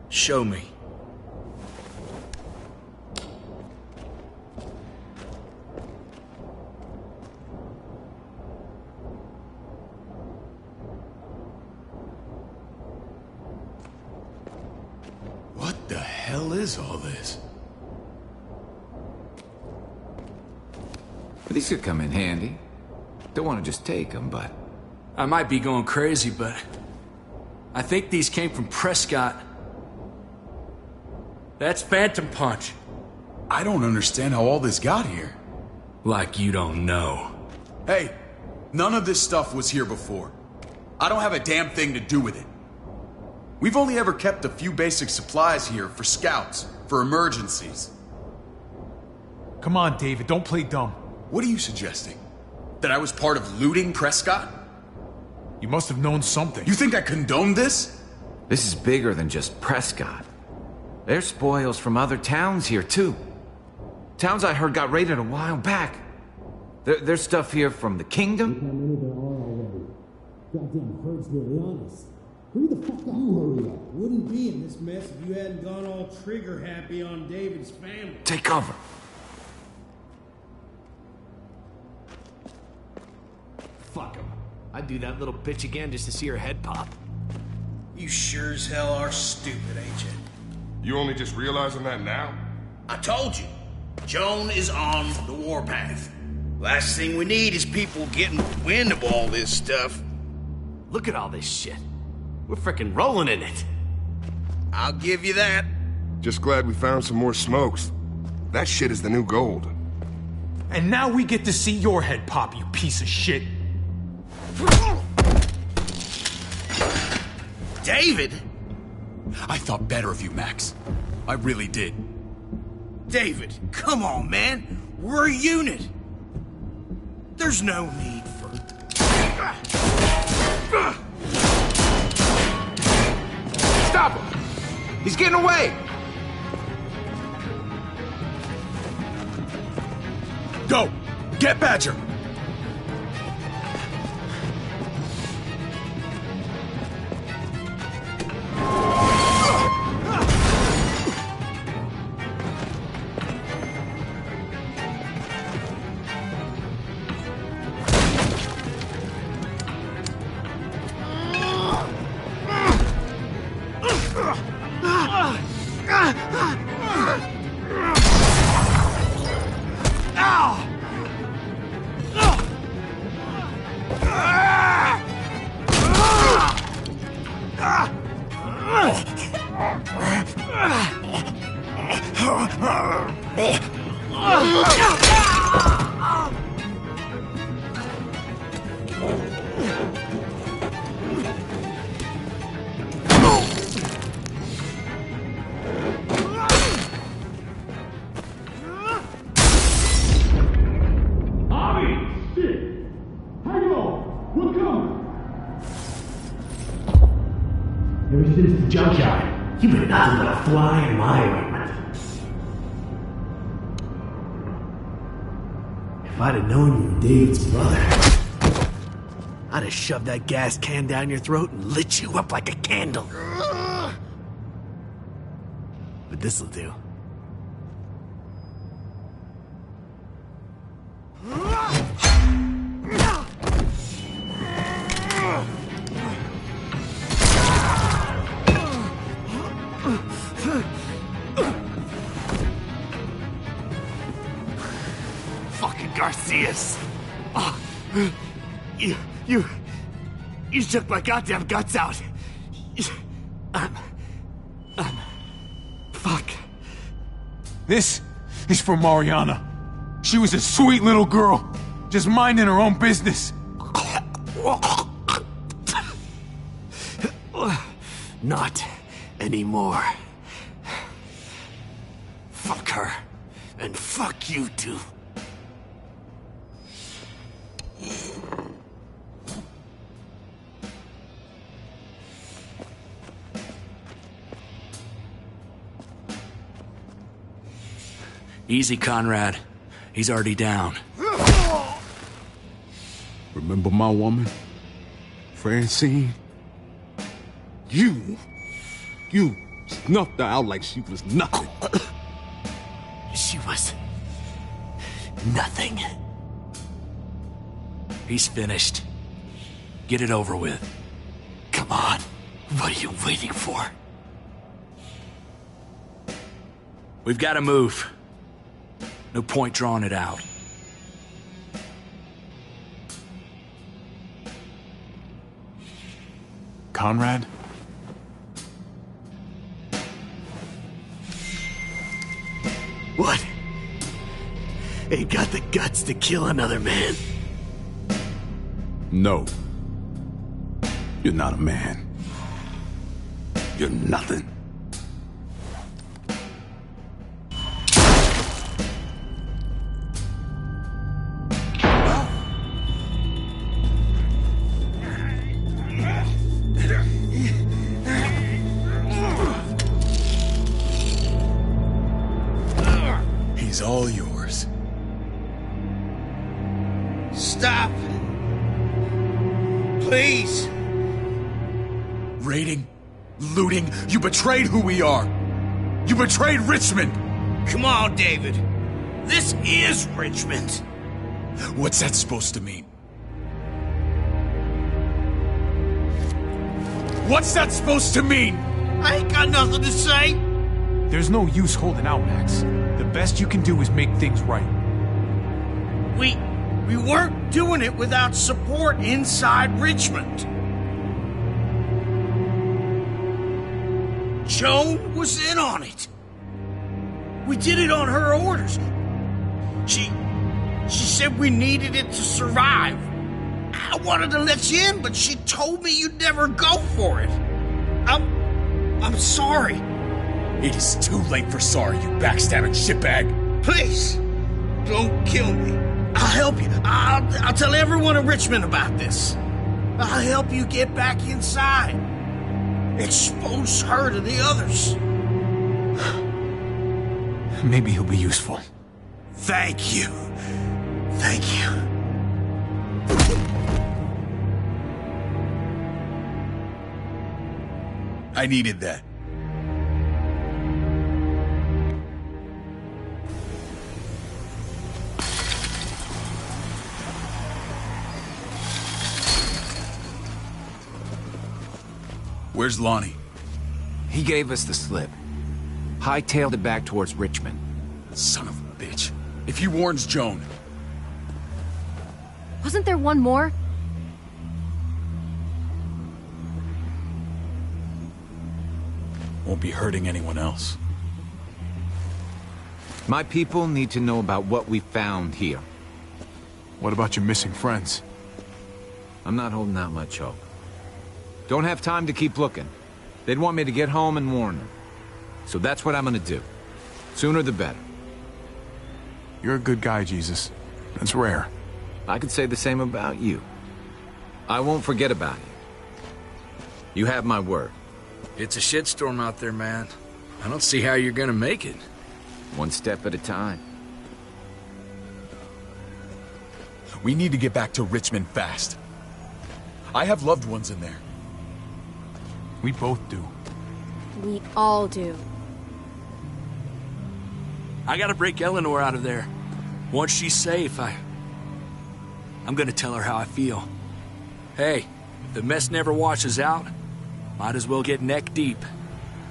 Show me. What the hell is all this? These could come in handy. Don't want to just take them, but... I might be going crazy, but... I think these came from Prescott. That's Phantom Punch. I don't understand how all this got here. Like you don't know. Hey, none of this stuff was here before. I don't have a damn thing to do with it. We've only ever kept a few basic supplies here for scouts, for emergencies. Come on, David, don't play dumb. What are you suggesting? That I was part of looting Prescott? You must have known something. You think I condoned this? This is bigger than just Prescott. There's spoils from other towns here, too. Towns I heard got raided a while back. There's stuff here from the kingdom. Goddamn herd's really honest. Hurry the fuck up. You hurry up. Wouldn't be in this mess if you hadn't gone all trigger happy on David's family. Take cover. Fuck him. I'd do that little bitch again just to see her head pop. You sure as hell are stupid, ain't you? You only just realizing that now? I told you. Joan is on the warpath. Last thing we need is people getting wind of all this stuff. Look at all this shit. We're frickin' rolling in it. I'll give you that. Just glad we found some more smokes. That shit is the new gold. And now we get to see your head pop, you piece of shit. David? I thought better of you, Max. I really did. David, come on, man. We're a unit. There's no need for... Stop him! He's getting away! Go! Get Badger! Ever since the junkyard, you've been nothing but a fly in my ointment. If I'd have known you were David's brother, I'd have shoved that gas can down your throat and lit you up like a candle. But this'll do. Fucking Garcias! Oh, you shook my goddamn guts out. Fuck. This is for Mariana. She was a sweet little girl, just minding her own business. Not anymore. Fuck her. And fuck you too. Easy, Conrad. He's already down. Remember my woman? Francine? You snuffed her out like she was nothing. She was nothing. He's finished. Get it over with. Come on. What are you waiting for? We've got to move. No point drawing it out. Conrad? What? Ain't got the guts to kill another man? No. You're not a man. You're nothing. He's all yours. Stop. Please. Raiding, looting, you betrayed who we are. You betrayed Richmond. Come on, David. This is Richmond. What's that supposed to mean? What's that supposed to mean? I ain't got nothing to say. There's no use holding out, Max. The best you can do is make things right. We weren't doing it without support inside Richmond. Joan was in on it. We did it on her orders. She said we needed it to survive. I wanted to let you in, but she told me you'd never go for it. I'm sorry. It is too late for sorry, you backstabbing shitbag. Please, don't kill me. I'll help you. I'll tell everyone in Richmond about this. I'll help you get back inside. Expose her to the others. Maybe he'll be useful. Thank you. Thank you. I needed that. Where's Lonnie? He gave us the slip. Hightailed it back towards Richmond. Son of a bitch. If he warns Joan... Wasn't there one more? Won't be hurting anyone else. My people need to know about what we found here. What about your missing friends? I'm not holding out much hope. Don't have time to keep looking. They'd want me to get home and warn them. So that's what I'm gonna do. Sooner the better. You're a good guy, Jesus. That's rare. I could say the same about you. I won't forget about you. You have my word. It's a shitstorm out there, man. I don't see how you're gonna make it. One step at a time. We need to get back to Richmond fast. I have loved ones in there. We both do. We all do. I gotta break Eleanor out of there. Once she's safe, I'm gonna tell her how I feel. Hey, if the mess never washes out, might as well get neck deep.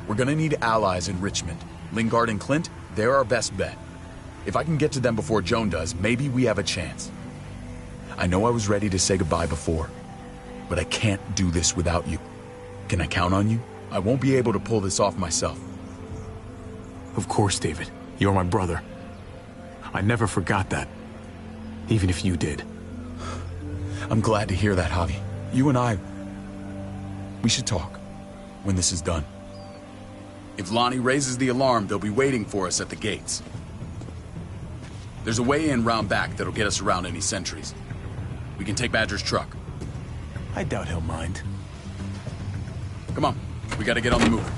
We're gonna need allies in Richmond. Lingard and Clint, they're our best bet. If I can get to them before Joan does, maybe we have a chance. I know I was ready to say goodbye before, but I can't do this without you. Can I count on you? I won't be able to pull this off myself. Of course, David. You're my brother. I never forgot that. Even if you did. I'm glad to hear that, Javi. You and I... we should talk. When this is done. If Lonnie raises the alarm, they'll be waiting for us at the gates. There's a way in round back that'll get us around any sentries. We can take Badger's truck. I doubt he'll mind. Come on, we gotta get on the move.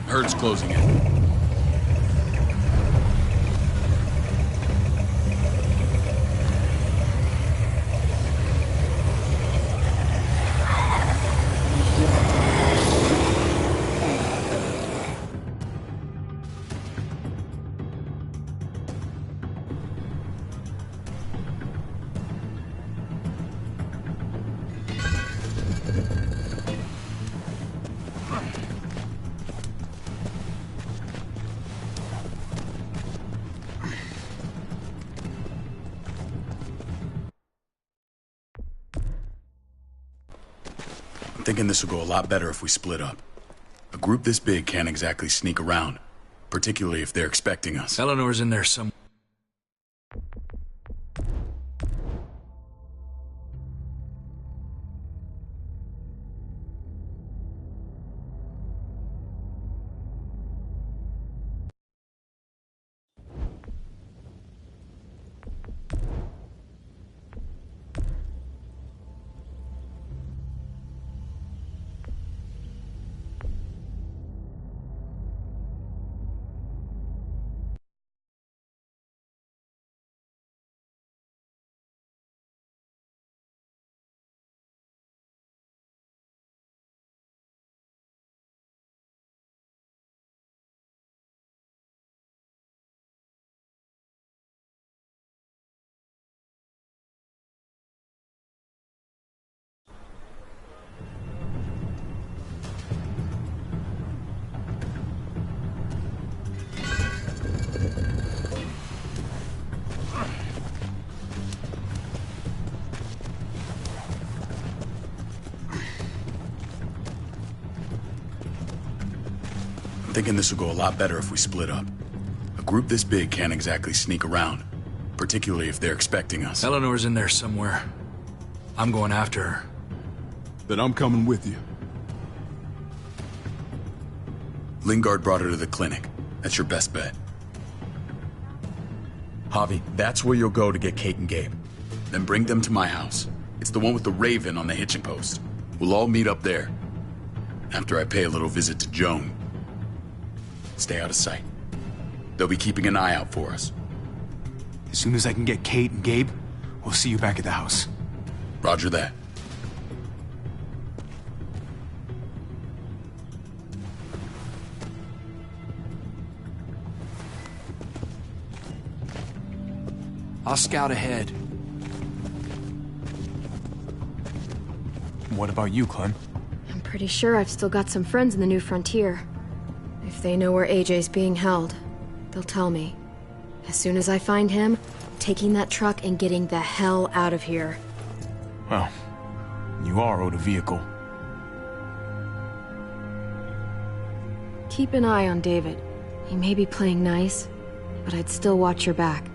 Herd's closing in. I'm thinking this will go a lot better if we split up. A group this big can't exactly sneak around, particularly if they're expecting us. Eleanor's in there somewhere. I'm thinking this will go a lot better if we split up. A group this big can't exactly sneak around, particularly if they're expecting us. Eleanor's in there somewhere. I'm going after her. Then I'm coming with you. Lingard brought her to the clinic. That's your best bet. Javi, that's where you'll go to get Kate and Gabe. Then bring them to my house. It's the one with the raven on the hitching post. We'll all meet up there. After I pay a little visit to Joan. Stay out of sight. They'll be keeping an eye out for us. As soon as I can get Kate and Gabe, we'll see you back at the house. Roger that. I'll scout ahead. What about you, Clem? I'm pretty sure I've still got some friends in the New Frontier. If they know where AJ's being held, they'll tell me. As soon as I find him, taking that truck and getting the hell out of here. Well, you are owed a vehicle. Keep an eye on David. He may be playing nice, but I'd still watch your back.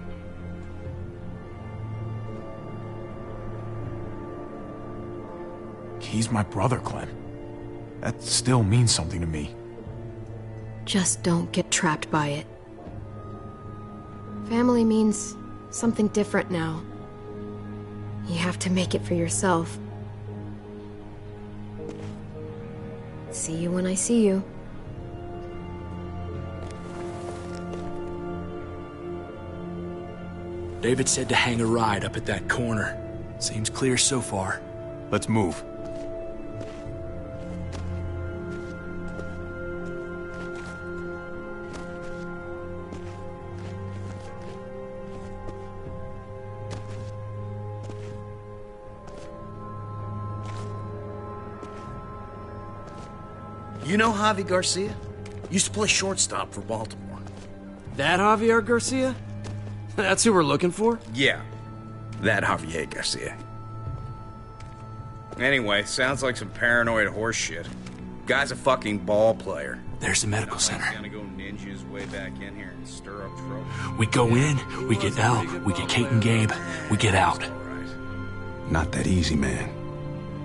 He's my brother, Clem. That still means something to me. Just don't get trapped by it. Family means something different now. You have to make it for yourself. See you when I see you. David said to hang a ride up at that corner. Seems clear so far. Let's move. You know Javi Garcia? Used to play shortstop for Baltimore. That Javier Garcia? That's who we're looking for? Yeah, that Javier Garcia. Anyway, sounds like some paranoid horse shit. Guy's a fucking ball player. There's the medical center. He's gonna go ninja his way back in here and stir up trouble. We go in, we get Elle, we get Kate and Gabe, we get out. Not that easy, man.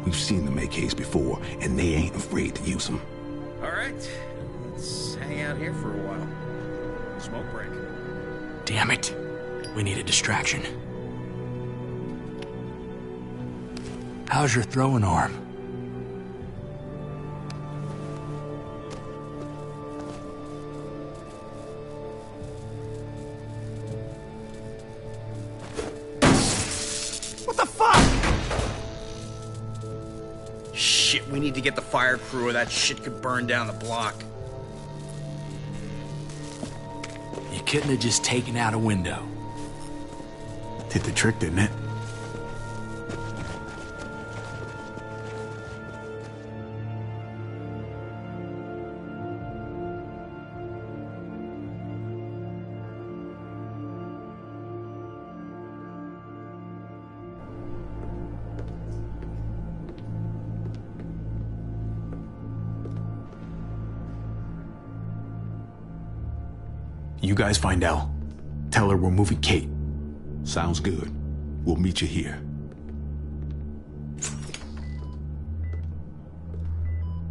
We've seen them AKs before, and they ain't afraid to use them. All right, let's hang out here for a while. Smoke break. Damn it. We need a distraction. How's your throwing arm? What the fuck? Shit, we need to get the fire crew or that shit could burn down the block. You couldn't have just taken out a window. Did the trick, didn't it? You guys find Elle. Tell her we're moving Kate. Sounds good. We'll meet you here.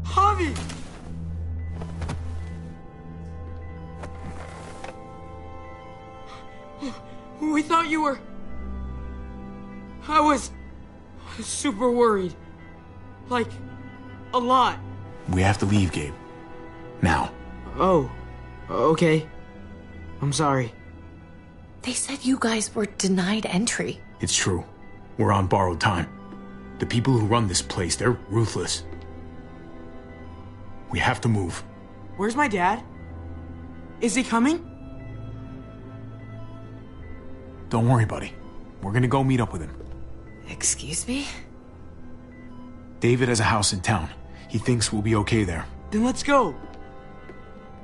Javi! We thought you were... I was super worried. Like, a lot. We have to leave, Gabe. Now. Oh, okay. I'm sorry. They said you guys were denied entry. It's true. We're on borrowed time. The people who run this place, they're ruthless. We have to move. Where's my dad? Is he coming? Don't worry, buddy. We're gonna go meet up with him. Excuse me? David has a house in town. He thinks we'll be okay there. Then let's go.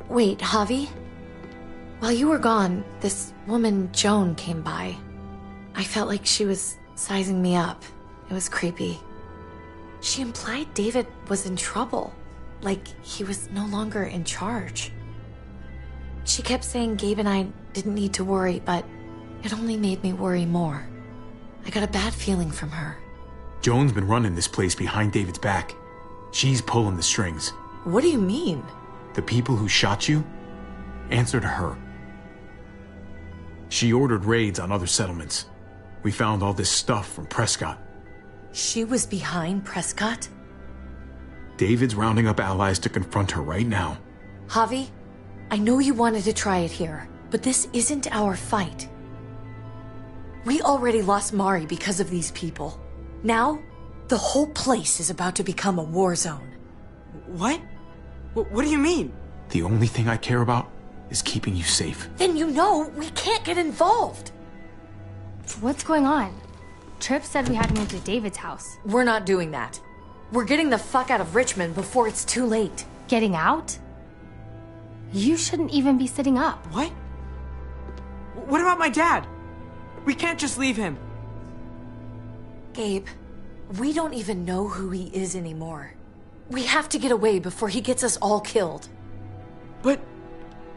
Wait, Javi? While you were gone, this woman, Joan, came by. I felt like she was sizing me up. It was creepy. She implied David was in trouble. Like he was no longer in charge. She kept saying Gabe and I didn't need to worry, but it only made me worry more. I got a bad feeling from her. Joan's been running this place behind David's back. She's pulling the strings. What do you mean? The people who shot you answer to her. She ordered raids on other settlements. We found all this stuff from Prescott. She was behind Prescott? David's rounding up allies to confront her right now. Javi, I know you wanted to try it here, but this isn't our fight. We already lost Mari because of these people. Now, the whole place is about to become a war zone. What? What do you mean? The only thing I care about is keeping you safe. Then you know we can't get involved. What's going on? Tripp said we had to move to David's house. We're not doing that. We're getting the fuck out of Richmond before it's too late. Getting out? You shouldn't even be sitting up. What? What about my dad? We can't just leave him. Gabe, we don't even know who he is anymore. We have to get away before he gets us all killed. But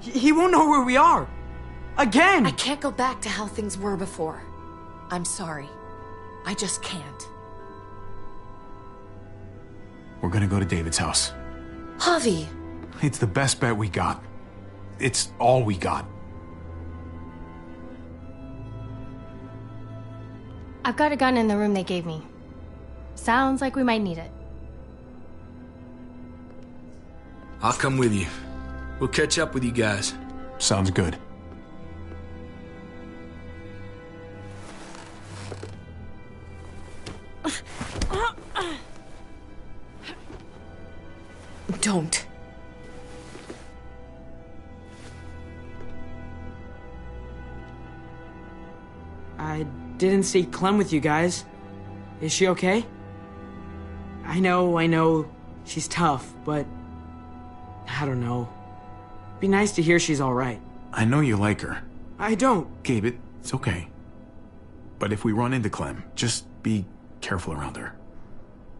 he won't know where we are. Again! I can't go back to how things were before. I'm sorry. I just can't. We're gonna go to David's house. Javi! It's the best bet we got. It's all we got. I've got a gun in the room they gave me. Sounds like we might need it. I'll come with you. We'll catch up with you guys. Sounds good. Don't. I didn't see Clem with you guys. Is she okay? I know, she's tough, but I don't know. Be nice to hear she's all right. I know you like her. I don't. Gabe, it's okay. But if we run into Clem, just be careful around her.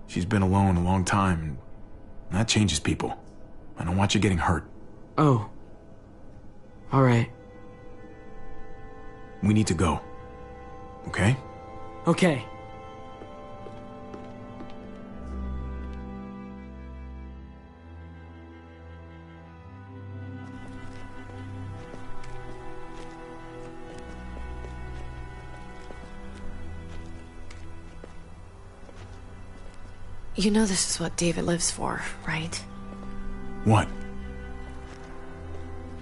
She's been alone a long time, and that changes people. I don't want you getting hurt. Oh. All right. We need to go. Okay? Okay. You know this is what David lives for, right? What?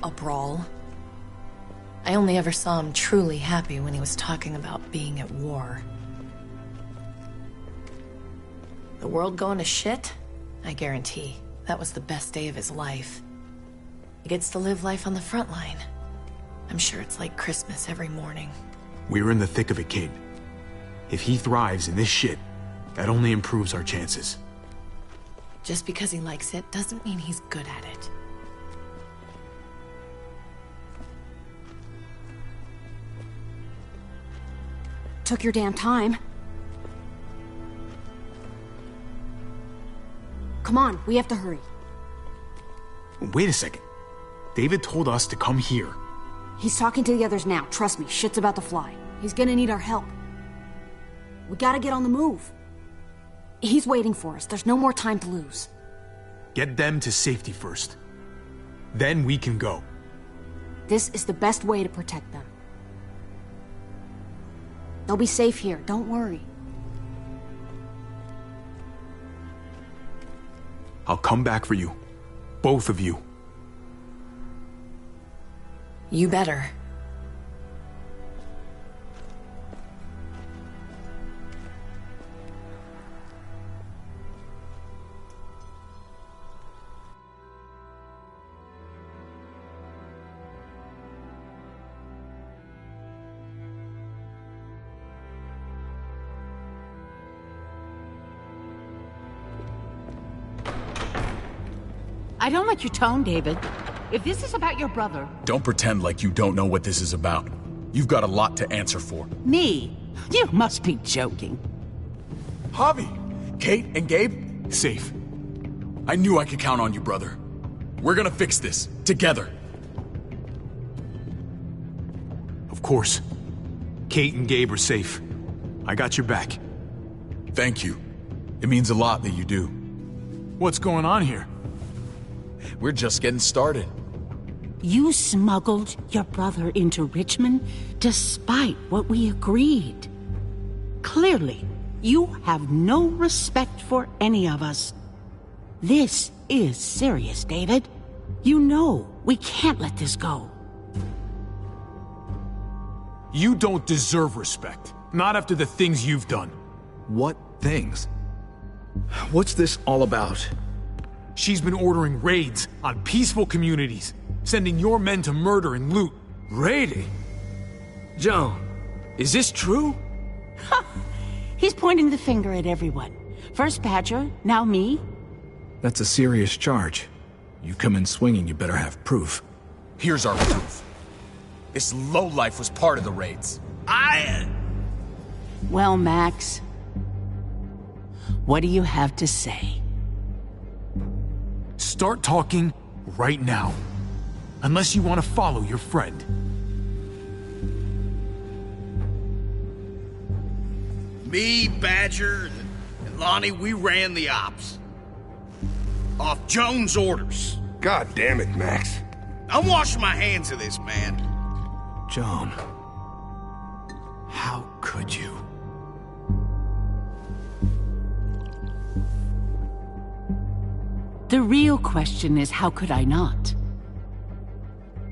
A brawl. I only ever saw him truly happy when he was talking about being at war. The world going to shit? I guarantee that was the best day of his life. He gets to live life on the front line. I'm sure it's like Christmas every morning. We're in the thick of it, kid. If he thrives in this shit, that only improves our chances. Just because he likes it doesn't mean he's good at it. Took your damn time. Come on, we have to hurry. Wait a second. David told us to come here. He's talking to the others now. Trust me, shit's about to fly. He's gonna need our help. We gotta get on the move. He's waiting for us. There's no more time to lose. Get them to safety first. Then we can go. This is the best way to protect them. They'll be safe here, don't worry. I'll come back for you. Both of you. You better. I don't like your tone, David. If this is about your brother... Don't pretend like you don't know what this is about. You've got a lot to answer for. Me? You must be joking. Javi, Kate and Gabe, safe. I knew I could count on you, brother. We're gonna fix this, together. Of course. Kate and Gabe are safe. I got your back. Thank you. It means a lot that you do. What's going on here? We're just getting started. You smuggled your brother into Richmond despite what we agreed. Clearly, you have no respect for any of us. This is serious, David. You know we can't let this go. You don't deserve respect. Not after the things you've done. What things? What's this all about? She's been ordering raids on peaceful communities, sending your men to murder and loot. Raiding? John, is this true? He's pointing the finger at everyone. First Badger, now me. That's a serious charge. You come in swinging, you better have proof. Here's our proof. This lowlife was part of the raids. Well, Max, what do you have to say? Start talking right now. Unless you want to follow your friend. Me, Badger, and Lonnie, we ran the ops. Off Jones' orders. God damn it, Max. I'm washing my hands of this, man. John, how could you? The real question is, how could I not?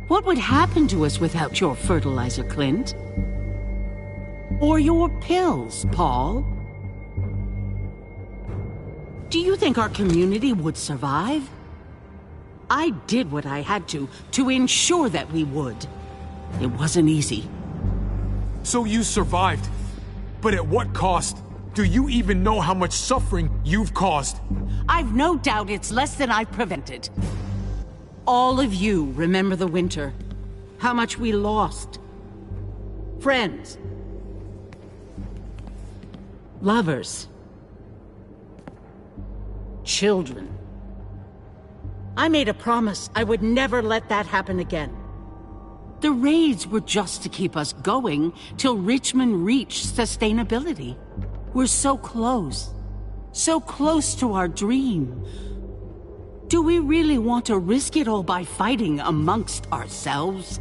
What would happen to us without your fertilizer, Clint? Or your pills, Paul? Do you think our community would survive? I did what I had to ensure that we would. It wasn't easy. So you survived. But at what cost? Do you even know how much suffering you've caused? I've no doubt it's less than I've prevented. All of you remember the winter. How much we lost. Friends. Lovers. Children. I made a promise I would never let that happen again. The raids were just to keep us going till Richmond reached sustainability. We're so close to our dream. Do we really want to risk it all by fighting amongst ourselves?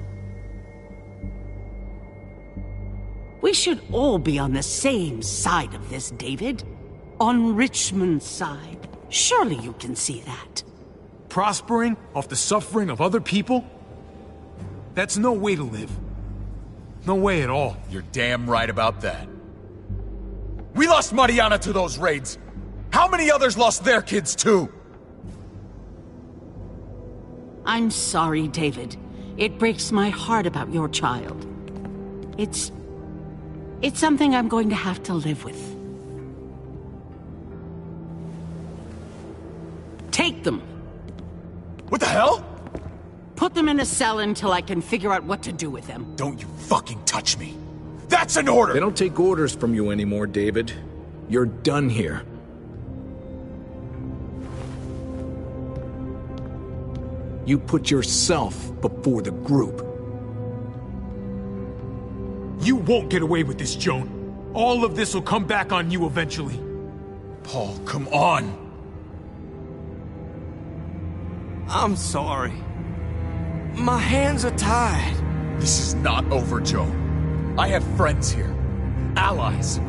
We should all be on the same side of this, David. On Richmond's side. Surely you can see that. Prospering off the suffering of other people? That's no way to live. No way at all. You're damn right about that. We lost Mariana to those raids. How many others lost their kids too? I'm sorry, David. It breaks my heart about your child. It's something I'm going to have to live with. Take them. What the hell? Put them in a cell until I can figure out what to do with them. Don't you fucking touch me. That's an order! They don't take orders from you anymore, David. You're done here. You put yourself before the group. You won't get away with this, Joan. All of this will come back on you eventually. Paul, come on! I'm sorry. My hands are tied. This is not over, Joan. I have friends here. Allies.